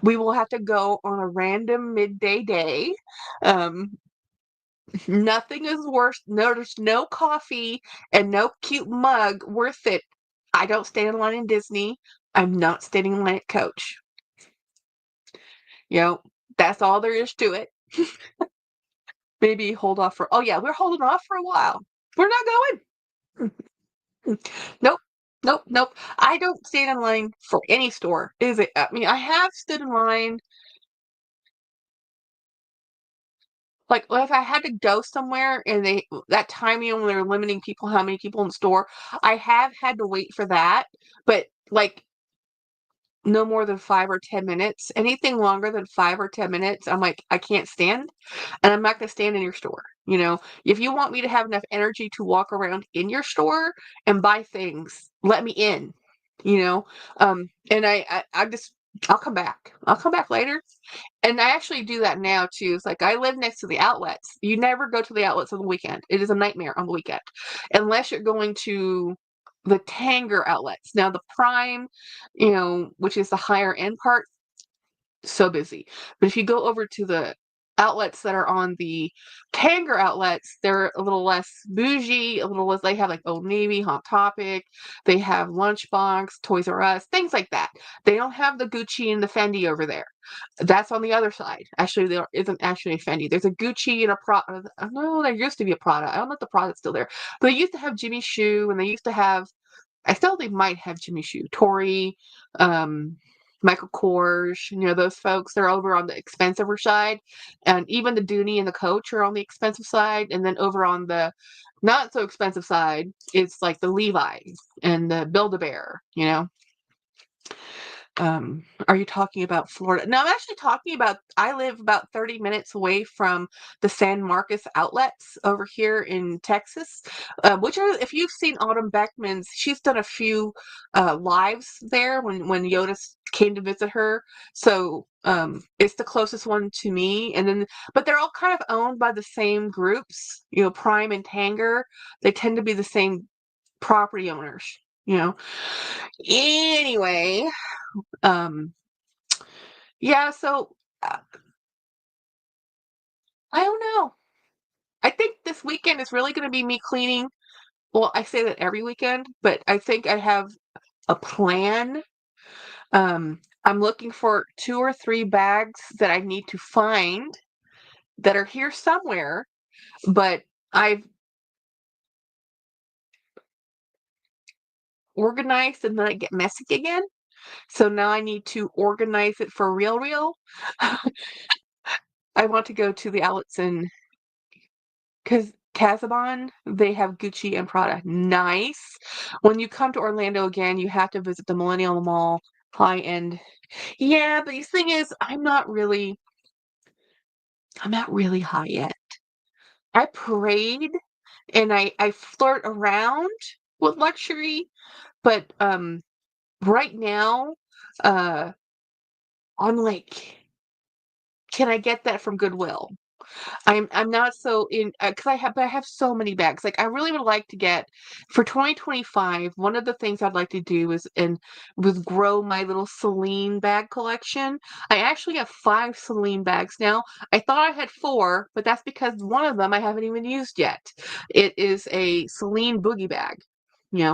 S1: We will have to go on a random midday day. Um, Nothing is worse. No, there's no coffee and no cute mug worth it. I don't stand in line in Disney. I'm not standing in line at Coach. You know, that's all there is to it. Maybe hold off for, oh yeah, we're holding off for a while. We're not going. Nope. Nope. Nope. I don't stand in line for any store. Is it? I mean, I have stood in line. Like, if I had to go somewhere and that time, when they're limiting people, how many people in the store, I have had to wait for that. But, like, no more than 5 or 10 minutes. Anything longer than 5 or 10 minutes, I'm like, I can't stand, and I'm not going to stand in your store. If you want me to have enough energy to walk around in your store and buy things, let me in. And I just I'll come back. I'll come back later. And I actually do that now too. It's like I live next to the outlets. You never go to the outlets on the weekend. It is a nightmare on the weekend. Unless you're going to the Tanger outlets. Now the Prime, which is the higher end part, so busy. But if you go over to the outlets that are on the Tanger outlets, they're a little less bougie, a little less, they have like Old Navy, Hot Topic, they have Lunchbox, Toys R Us, things like that. They don't have the Gucci and the Fendi over there. That's on the other side. Actually, there isn't actually a Fendi. There's a Gucci and a Prada. No, there used to be a Prada. I don't know if the Prada's still there. But they used to have Jimmy Choo, and they used to have, I still they might have Jimmy Choo, Tory, um, Michael Kors, those folks. They're over on the expensiver side, and even the Dooney and the Coach are on the expensive side. And then over on the not so expensive side, it's like the Levi's and the Build-A-Bear. Are you talking about Florida? No, I'm actually talking about, I live about 30 minutes away from the San Marcos outlets over here in Texas, which are, if you've seen Autumn Beckman's, she's done a few lives there when Yoda came to visit her. So it's the closest one to me. But they're all kind of owned by the same groups, Prime and Tanger. They tend to be the same property owners. Anyway, um, yeah, so I don't know. I think this weekend is really going to be me cleaning. Well, I say that every weekend, but I think I have a plan. I'm looking for 2 or 3 bags that I need to find that are here somewhere, but I've organized and then I get messy again. So now I need to organize it for real. I want to go to the outlets in because Casabon, they have Gucci and Prada. Nice. When you come to Orlando again, you have to visit the Millennium Mall, high end. Yeah, but the thing is, I'm not really high end. I parade and I flirt around with luxury, but right now, uh, I'm like, can I get that from Goodwill? I'm not so in because I have so many bags. Like I really would like to get for 2025. One of the things I'd like to do was grow my little Celine bag collection. I actually have 5 Celine bags now. I thought I had 4, but that's because one of them I haven't even used yet. It is a Celine boogie bag.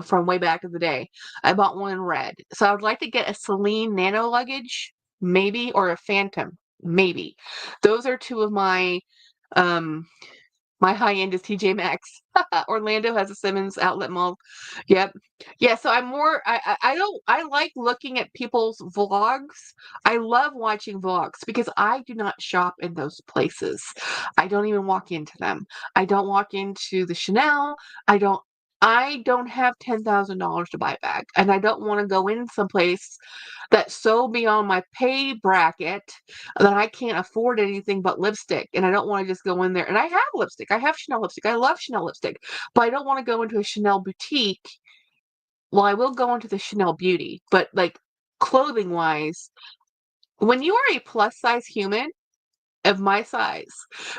S1: From way back in the day. I bought one in red. So I would like to get a Celine nano luggage, maybe, or a Phantom, maybe. Those are 2 of um, my high end is TJ Maxx. Orlando has a Simmons outlet mall. Yep. Yeah, so I like looking at people's vlogs. I love watching vlogs because I do not shop in those places. I don't even walk into them. I don't walk into the Chanel. I don't I don't have $10,000 to buy a bag, and I don't want to go in someplace that's so beyond my pay bracket that I can't afford anything but lipstick. And I don't want to just go in there. And I have lipstick. I have Chanel lipstick. I love Chanel lipstick. But I don't want to go into a Chanel boutique. Well, I will go into the Chanel Beauty. But like clothing wise, when you are a plus size human of my size,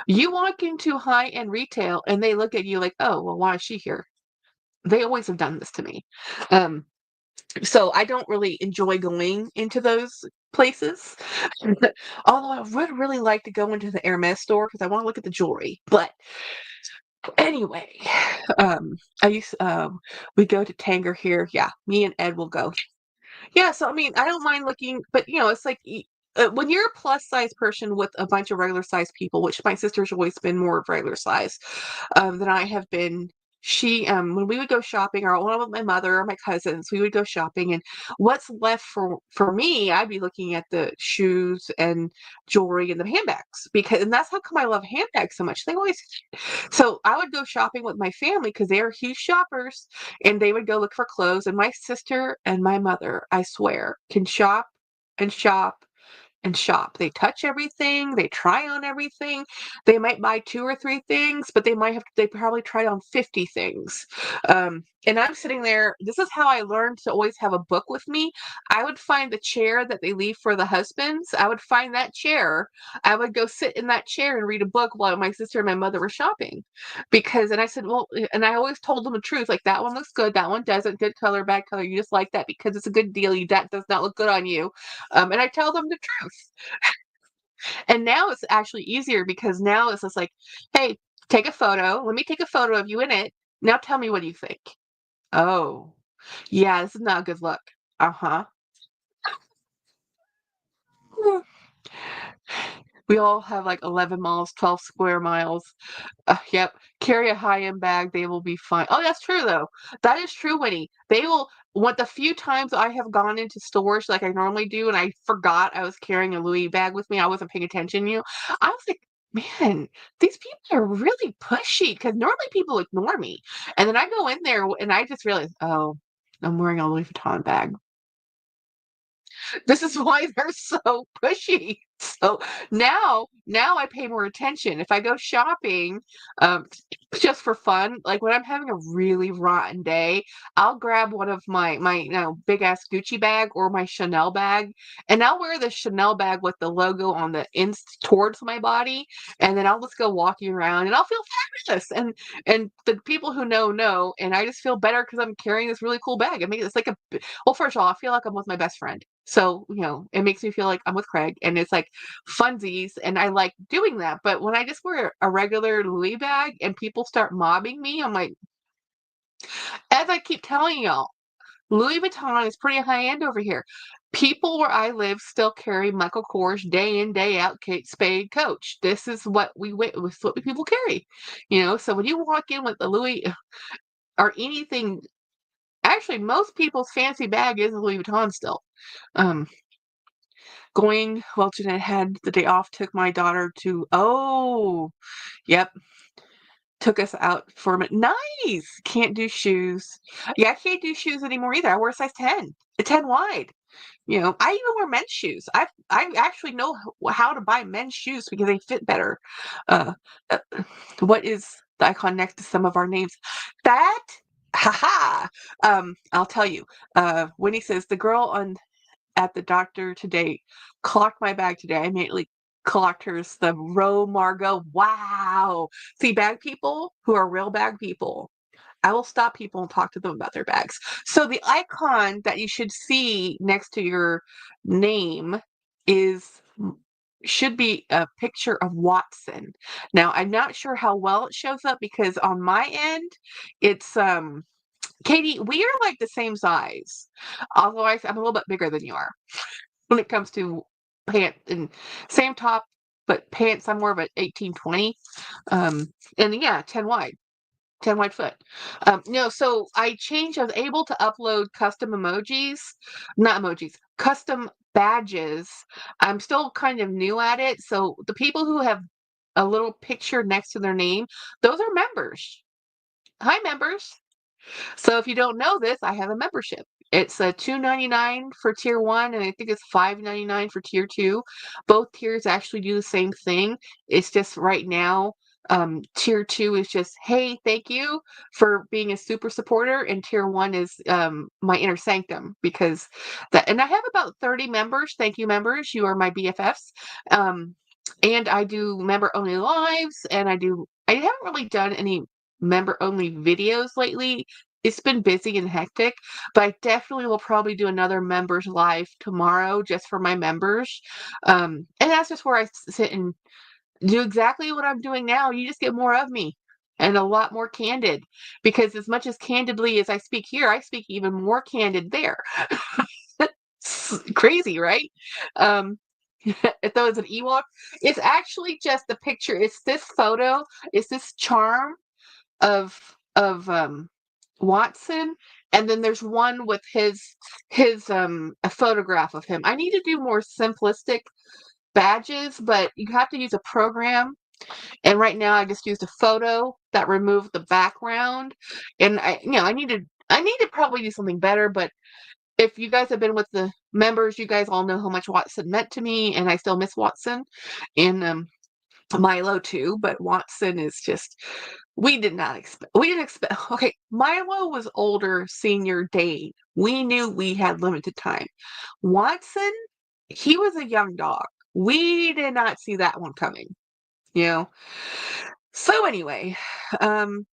S1: you walk into high end retail and they look at you like, oh, well, why is she here? They always have done this to me. Um, So I don't really enjoy going into those places. Although I would really like to go into the Hermes store because I want to look at the jewelry. But anyway, I used we go to Tanger here. Yeah, me and Ed will go. Yeah, so I mean, I don't mind looking, but it's like when you're a plus size person with a bunch of regular size people, which my sister's always been more of regular size than I have been. When we would go shopping, or along with my mother or my cousins, we would go shopping, and what's left for me, I'd be looking at the shoes and jewelry and the handbags and that's how come I love handbags so much. They always so I would go shopping with my family because they are huge shoppers and they would go look for clothes. And my sister and my mother, I swear, can shop and shop and shop. They touch everything, they try on everything. They might buy 2 or 3 things, but they probably tried on 50 things. And I'm sitting there, this is how I learned to always have a book with me. I would find the chair that they leave for the husbands. I would find that chair. I would go sit in that chair and read a book while my sister and my mother were shopping. And I said, well, and I always told them the truth, like that one looks good, that one doesn't, good color, bad color. You just like that because it's a good deal. That does not look good on you. And I tell them the truth. And now it's actually easier because now it's just like, hey, take a photo. Let me take a photo of you in it. Now tell me what you think. Oh, yeah, this is not a good look. Uh-huh. We all have like 11 miles, 12 square miles. Yep. Carry a high-end bag. They will be fine. Oh, that's true though. That is true, Winnie. They will. What the few times I have gone into stores like I normally do, and I forgot I was carrying a Louis bag with me, I wasn't paying attention. I was like, man, these people are really pushy because normally people ignore me, and then I go in there and I just realize, oh, I'm wearing a Louis Vuitton bag. This is why they're so pushy. So now I pay more attention. If I go shopping, um, just for fun, like when I'm having a really rotten day, I'll grab one of my big ass Gucci bag or my Chanel bag, and I'll wear the Chanel bag with the logo on the ins towards my body, and then I'll just go walking around, and I'll feel fabulous. And the people who know, and I just feel better because I'm carrying this really cool bag. I mean, it's like well, first of all, I feel like I'm with my best friend. So, it makes me feel like I'm with Craig and it's like funsies and I like doing that. But when I just wear a regular Louis bag and people start mobbing me, I'm like, as I keep telling y'all, Louis Vuitton is pretty high end over here. People where I live still carry Michael Kors day in, day out, Kate Spade, Coach. This is what people carry. So when you walk in with a Louis or anything, actually most people's fancy bag is a Louis Vuitton still. Um, Jeanette had the day off, took my daughter yep, took us out for a minute. Nice! Can't do shoes. Yeah, I can't do shoes anymore either. I wear a size 10, a 10 wide. I even wear men's shoes. I actually know how to buy men's shoes because they fit better. Uh, uh, what is the icon next to some of our names? That, haha. I'll tell you. Winnie says the girl at the doctor today clocked my bag today. I immediately collectors, the Roe Margot. Wow. See, bag people who are real bag people, I will stop people and talk to them about their bags. So the icon that you should see next to your name is should be a picture of Watson. Now, I'm not sure how well it shows up because on my end, it's Katie, we are like the same size. Although I'm a little bit bigger than you are when it comes to pants and same top, but pants I'm more of an 18-20. And yeah, 10 wide foot. No, so I changed. I was able to upload custom emojis, not emojis, custom badges. I'm still kind of new at it. So the people who have a little picture next to their name, those are members. Hi, members. So if you don't know this, I have a membership. It's a $2.99 for tier 1, and I think it's $5.99 for tier 2. Both tiers actually do the same thing. It's just right now, tier 2 is just, hey, thank you for being a super supporter, and tier 1 is my inner sanctum because that. And I have about 30 members. Thank you, members. You are my BFFs. And I do member only lives, and I haven't really done any member only videos lately. It's been busy and hectic, but I definitely will probably do another members live tomorrow just for my members. And that's just where I sit and do exactly what I'm doing now. You just get more of me and a lot more candid because as much as candidly as I speak here, I speak even more candid there. It's crazy, right? Um, if that was an Ewok, it's actually just the picture. It's this photo. It's this charm of Watson, and then there's one with his a photograph of him. I need to do more simplistic badges, but you have to use a program. And right now I just used a photo that removed the background. And I need to probably do something better, but if you guys have been with the members, you guys all know how much Watson meant to me, and I still miss Watson. And Milo too, but Watson is just we didn't expect okay, Milo was older senior Dane. We knew we had limited time. Watson, he was a young dog. We did not see that one coming, you know. So anyway, um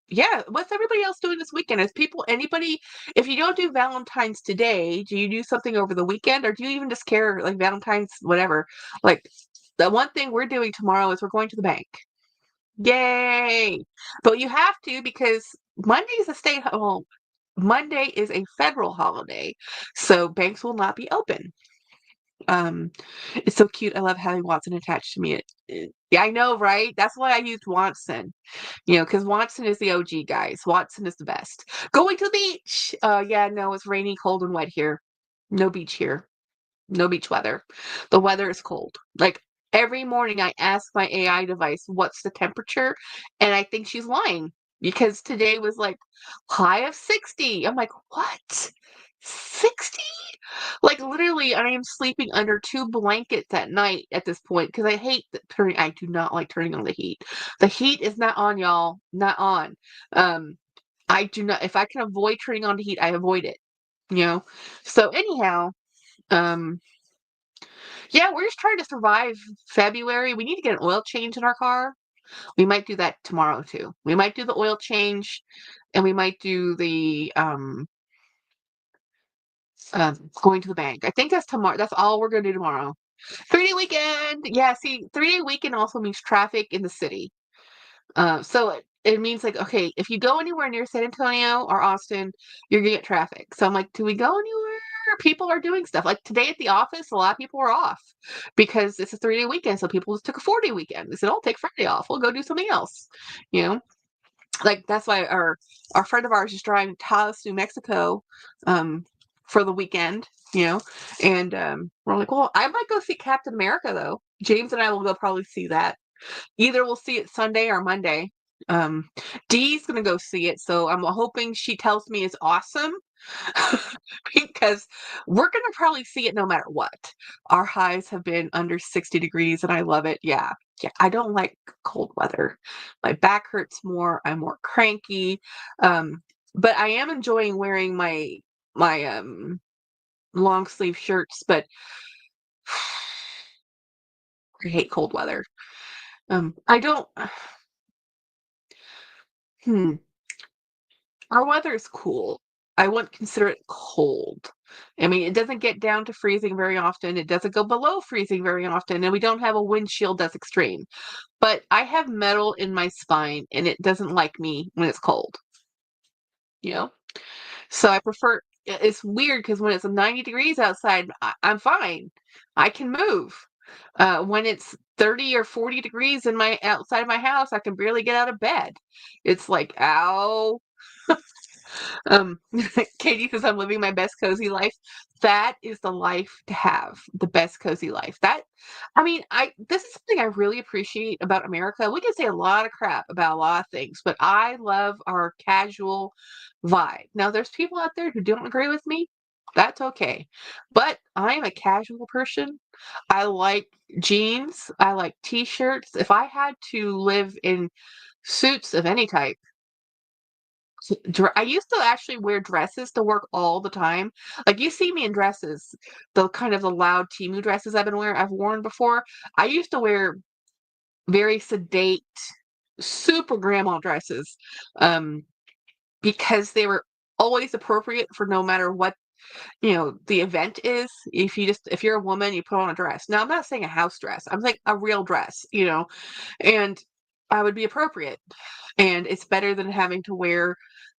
S1: yeah, what's everybody else doing this weekend? Is people anybody if you don't do Valentine's today, do you do something over the weekend or do you even just care like Valentine's whatever? Like the one thing we're doing tomorrow is we're going to the bank. Yay! But you have to because Monday is a federal holiday, so banks will not be open. Um, it's so cute. I love having Watson attached to me. Yeah, I know, right? That's why I used Watson. Because Watson is the OG, guys. Watson is the best. Going to the beach. Yeah, no, it's rainy, cold, and wet here. No beach here. No beach weather. The weather is cold. Like every morning I ask my AI device, what's the temperature? And I think she's lying because today was like high of 60. I'm like, what? 60? Like literally, I am sleeping under 2 blankets at night at this point because I do not like turning on the heat. The heat is not on, y'all. Not on. Um, I do not, if I can avoid turning on the heat, I avoid it, you know? So anyhow, um, yeah, we're just trying to survive February. We need to get an oil change in our car. We might do that tomorrow too. We might do the oil change and we might do the going to the bank. I think that's tomorrow. That's all we're gonna do tomorrow. 3-day weekend. Yeah, see, 3-day weekend also means traffic in the city. So it means like, okay, if you go anywhere near San Antonio or Austin, you're gonna get traffic. So I'm like, do we go anywhere? People are doing stuff. Like today at the office, a lot of people are off because it's a 3-day weekend. So people just took a 4-day weekend. They said, I'll take Friday off. We'll go do something else. You know, like that's why our friend of ours is driving to Taos, New Mexico, for the weekend. And we're like, well, I might go see Captain America though. James and I will go probably see that. Either we'll see it Sunday or Monday. Um, Dee's gonna go see it, so I'm hoping she tells me it's awesome because we're gonna probably see it no matter what. Our highs have been under 60 degrees and I love it. Yeah. Yeah. I don't like cold weather. My back hurts more. I'm more cranky. But I am enjoying wearing my long sleeve shirts, but I hate cold weather. I don't. Hmm. Our weather is cool. I wouldn't consider it cold. I mean, it doesn't get down to freezing very often. It doesn't go below freezing very often, and we don't have a windshield that's extreme. But I have metal in my spine, and it doesn't like me when it's cold. You know, so I prefer. It's weird because when it's 90 degrees outside, I'm fine. I can move. When it's 30 or 40 degrees in my outside of my house, I can barely get out of bed. It's like, ow. Um, Katie says I'm living my best cozy life. That is the life to have, the best cozy life. I mean, this is something I really appreciate about America. We can say a lot of crap about a lot of things, but I love our casual vibe. Now, there's people out there who don't agree with me. That's okay. But I'm a casual person. I like jeans. I like t-shirts. If I had to live in suits of any type, I used to actually wear dresses to work all the time. Like you see me in dresses, the kind of the loud Timu dresses I've worn before. I used to wear very sedate, super grandma dresses, um, because they were always appropriate for no matter what, the event is. If you're a woman, you put on a dress. Now, I'm not saying a house dress. I'm saying a real dress, and I would be appropriate. And it's better than having to wear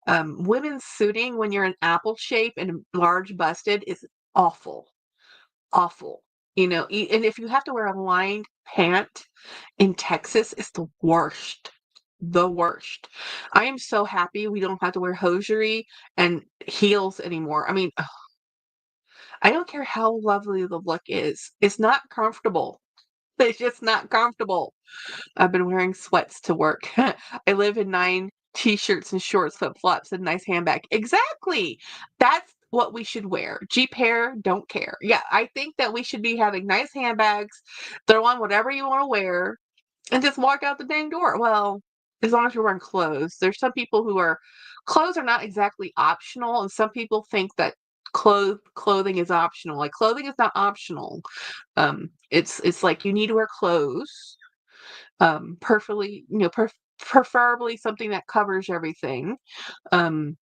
S1: women's suiting when you're an apple shape and large busted is awful, awful. And if you have to wear a lined pant in Texas, it's the worst. The worst. I am so happy we don't have to wear hosiery and heels anymore. I mean, ugh, I don't care how lovely the look is. It's not comfortable. It's just not comfortable. I've been wearing sweats to work. I live in 9 t-shirts and shorts, flip-flops, and a nice handbag. Exactly. That's what we should wear. Jeep hair, don't care. Yeah, I think that we should be having nice handbags, throw on whatever you want to wear, and just walk out the dang door. Well, as long as you're wearing clothes. There's some people clothes are not exactly optional, and some people think that clothing is optional. Like clothing is not optional. It's like you need to wear clothes, perfectly, preferably something that covers everything. Um,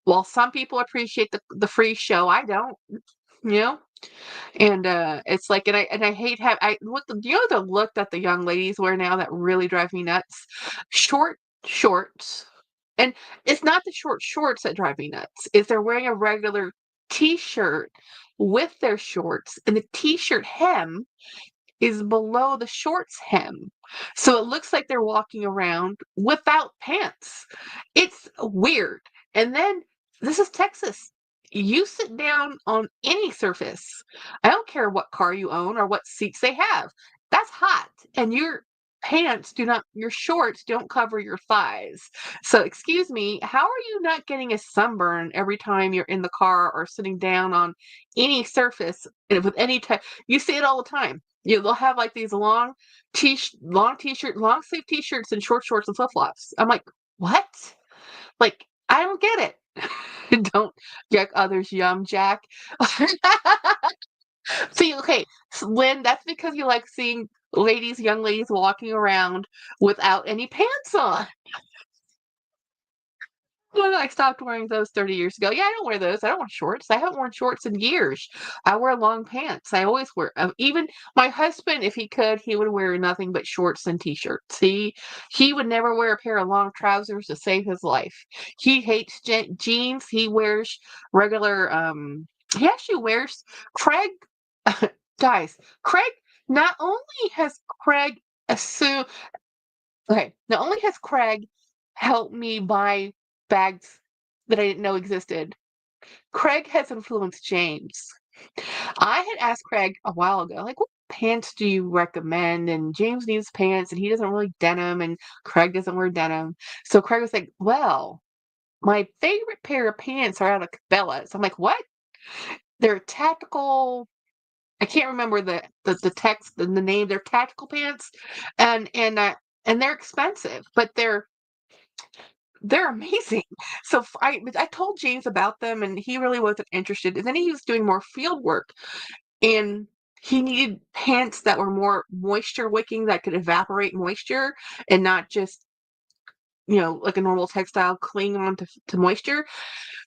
S1: while some people appreciate the free show, I don't, you know. And it's like, and I hate have I what the the look that the young ladies wear now that really drive me nuts. Short shorts, and it's not the short shorts that drive me nuts. Is they're wearing a regular t-shirt with their shorts, and the t-shirt hem is below the shorts hem. So it looks like they're walking around without pants. It's weird. And then this is Texas. You sit down on any surface. I don't care what car you own or what seats they have. That's hot. And your shorts don't cover your thighs. So, excuse me, how are you not getting a sunburn every time you're in the car or sitting down on any surface with any type? You see it all the time. They'll have like these long sleeve t-shirts and short shorts and flip flops. I'm like, what? Like, I don't get it. Don't Jack others yum Jack. See, okay, so Lynn, that's because you like seeing young ladies walking around without any pants on. Well, I stopped wearing those 30 years ago. Yeah, I don't wear those. I don't wear shorts. I haven't worn shorts in years. I wear long pants. I always wear, even my husband, if he could, he would wear nothing but shorts and t-shirts. He would never wear a pair of long trousers to save his life. He hates jeans. He wears regular, he actually wears Craig, guys, Craig, not only has Craig assumed, okay, not only has Craig helped me buy bags that I didn't know existed, Craig has influenced James. I had asked Craig a while ago, like, what pants do you recommend? And James needs pants and he doesn't really denim and Craig doesn't wear denim. So Craig was like, well, my favorite pair of pants are out of Cabela's. I'm like, what? They're tactical. I can't remember the text and the name. They're tactical pants, and they're expensive, but they're amazing. So I told James about them, and he really wasn't interested. And then he was doing more field work, and he needed pants that were more moisture wicking that could evaporate moisture and not just, like a normal textile cling on to moisture.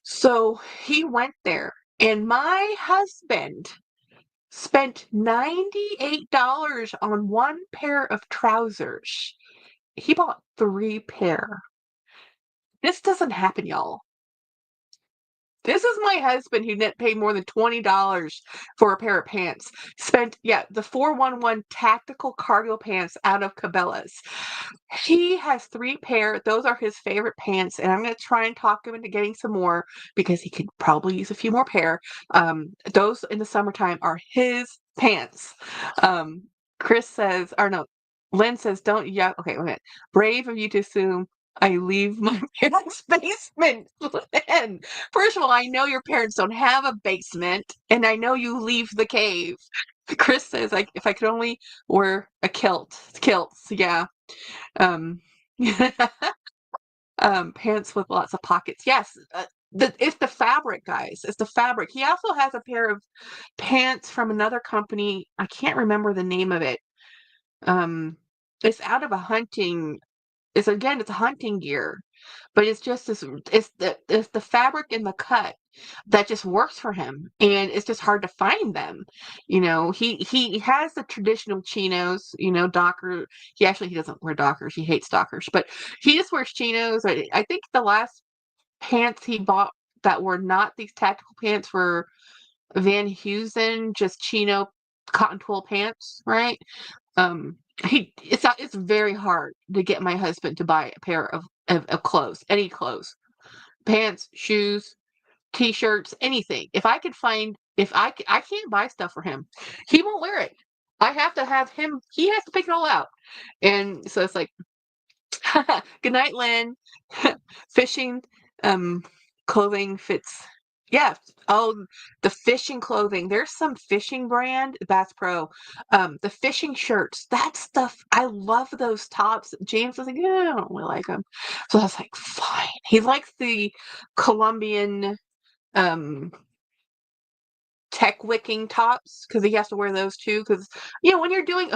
S1: So he went there, and my husband spent $98 on one pair of trousers. He bought 3 pair. This doesn't happen, y'all. This is my husband who didn't pay more than $20 for a pair of pants. Spent, the 411 tactical cargo pants out of Cabela's. He has 3 pair. Those are his favorite pants, and I'm going to try and talk him into getting some more because he could probably use a few more pair. Those in the summertime are his pants. Chris says, or no, Lynn says, don't, yeah, okay, wait a minute. Brave of you to assume I leave my parents' basement. And first of all, I know your parents don't have a basement, and I know you leave the cave. Chris says, like, if I could only wear a kilts, yeah. Um, pants with lots of pockets. Yes, it's the fabric, guys. It's the fabric. He also has a pair of pants from another company. I can't remember the name of it. It's out of a hunting. It's a hunting gear, but it's just this. It's the fabric and the cut that just works for him, and it's just hard to find them. He has the traditional chinos. Docker. He doesn't wear Dockers. He hates Dockers, but he just wears chinos. I think the last pants he bought that were not these tactical pants were Van Heusen, just chino cotton twill pants, right? Um, it's very hard to get my husband to buy a pair of clothes, any clothes, pants, shoes, t-shirts, anything. I can't buy stuff for him. He won't wear it. I have to have him. He has to pick it all out, and so it's like, good night, Lynn. Fishing, clothing fits. Yeah. Oh, the fishing clothing. There's some fishing brand, Bass Pro. The fishing shirts. That stuff. I love those tops. James was like, yeah, I don't really like them. So I was like, fine. He likes the Colombian tech wicking tops because he has to wear those too. Because when we're doing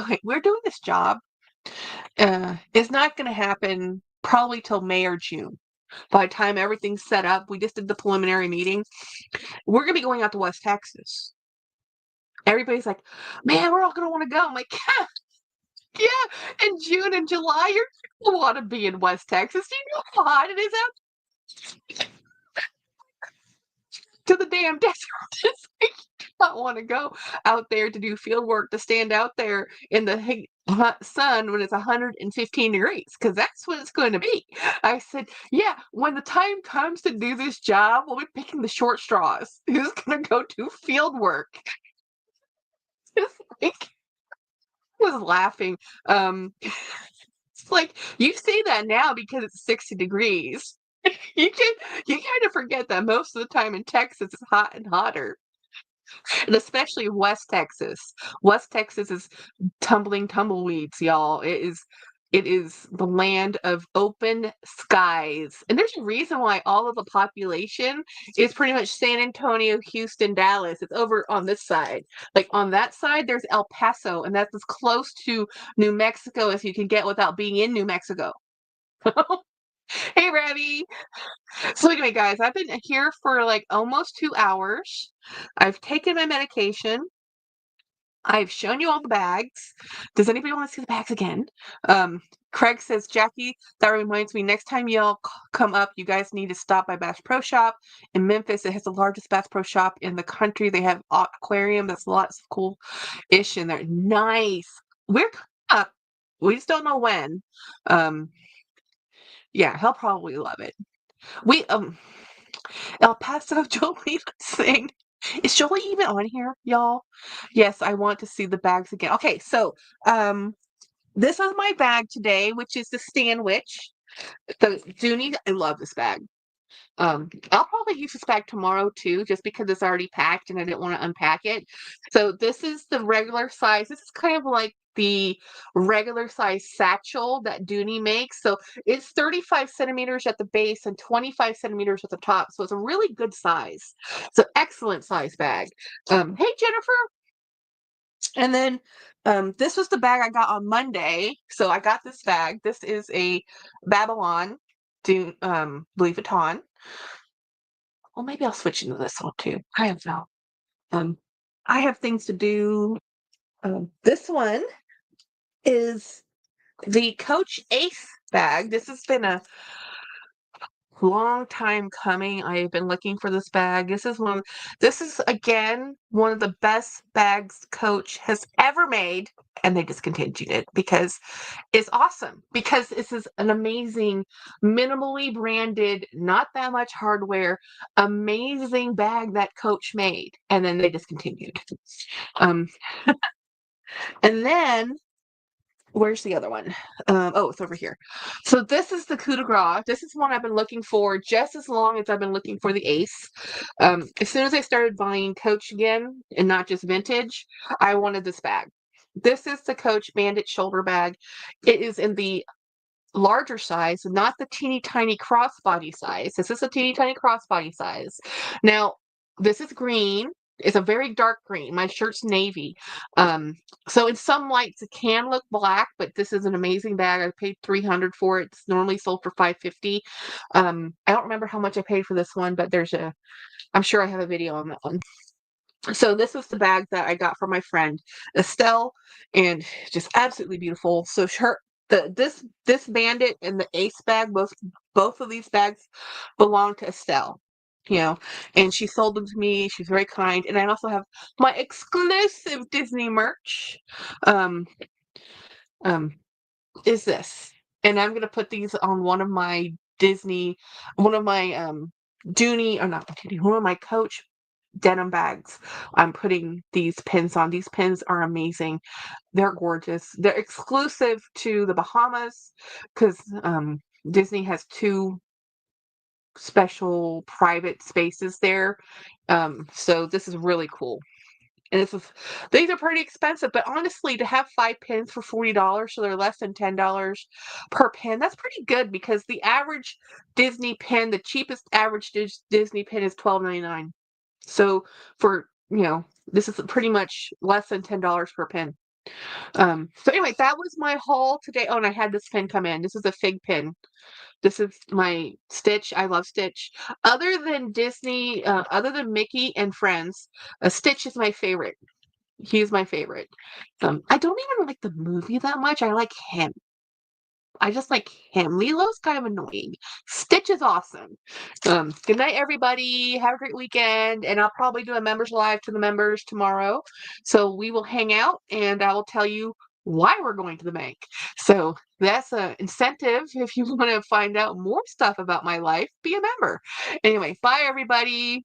S1: this job. It's not going to happen probably till May or June. By the time everything's set up, we just did the preliminary meeting. We're going to be going out to West Texas. Everybody's like, man, we're all going to want to go. I'm like, yeah, in June and July, you're going to want to be in West Texas. Do you know how hot it is out to the damn desert? It's like, you do not want to go out there to do field work, to stand out there in the hot sun when it's 115 degrees, because that's what it's going to be. I said, yeah, when the time comes to do this job, we'll be picking the short straws. Who's going to go do field work? It's like, I was laughing. It's like, you say that now because it's 60 degrees. You kind of forget that most of the time in Texas it's hot and hotter. And especially West Texas. West Texas is tumbleweeds, y'all. It is the land of open skies. And there's a reason why all of the population is pretty much San Antonio, Houston, Dallas. It's over on this side. Like on that side, there's El Paso, and that's as close to New Mexico as you can get without being in New Mexico. Hey, Ravi. So anyway, guys, I've been here for like almost 2 hours. I've taken my medication. I've shown you all the bags. Does anybody want to see the bags again? Craig says, Jackie, that reminds me, next time y'all come up, you guys need to stop by Bass Pro Shop in Memphis. It has the largest Bass Pro Shop in the country. They have aquarium. That's lots of cool ish in there. Nice. We're coming up. We just don't know when. Yeah, he'll probably love it. We El Paso Jolie saying, is Jolie even on here, y'all? Yes, I want to see the bags again. Okay, so this is my bag today, which is the Stanwich. The Dooney. I love this bag. I'll probably use this bag tomorrow too, just because it's already packed and I didn't want to unpack it. So this is the regular size. This is kind of like the regular size satchel that Dooney makes. So it's 35 centimeters at the base and 25 centimeters at the top. So it's a really good size. It's an excellent size bag. Hey, Jennifer. And then this was the bag I got on Monday. So I got this bag. This is a Babylon Louis Vuitton. Well, maybe I'll switch into this one too. I don't know. Um, I have things to do. This one is the Coach Ace bag. This has been a long time coming. I've been looking for this bag. This is again one of the best bags Coach has ever made, and they discontinued it because it's awesome. Because this is an amazing, minimally branded, not that much hardware, amazing bag that Coach made, and then they discontinued. Um, and then where's the other one? Oh, it's over here. So this is the coup de grace. This is one I've been looking for just as long as I've been looking for the Ace. As soon as I started buying Coach again and not just vintage, I wanted this bag. This is the Coach Bandit shoulder bag. It is in the larger size, not the teeny tiny crossbody size. This is a teeny tiny crossbody size. Now, this is green. It's a very dark green. My shirt's navy. So in some lights it can look black, but this is an amazing bag. I paid $300 for it. It's normally sold for $550. I don't remember how much I paid for this one, but I'm sure I have a video on that one. So this was the bag that I got from my friend Estelle, and just absolutely beautiful. So this Bandit and the Ace bag, both of these bags belong to Estelle, and she sold them to me. She's very kind, and I also have my exclusive Disney merch. Um, um, is this, and I'm gonna put these on one of my Dooney, or not Dooney, one of my Coach denim bags. I'm putting these pins on. These pins are amazing. They're gorgeous. They're exclusive to the Bahamas because Disney has two special private spaces there. So this is really cool. And these are pretty expensive, but honestly, to have 5 pins for $40, so they're less than $10 per pin, that's pretty good because the average Disney pin, the cheapest average Disney pin is $12.99. So for, this is pretty much less than $10 per pin. So anyway, that was my haul today. Oh, and I had this pin come in. This is a fig pin. This is my Stitch. I love Stitch. Other than Disney, other than Mickey and Friends, Stitch is my favorite. He's my favorite. I don't even like the movie that much. I like him. I just like him. Lilo's kind of annoying. Stitch is awesome. Good night, everybody. Have a great weekend. And I'll probably do a members live to the members tomorrow. So we will hang out and I will tell you why we're going to the bank. So that's an incentive. If you want to find out more stuff about my life, be a member. Anyway, bye, everybody.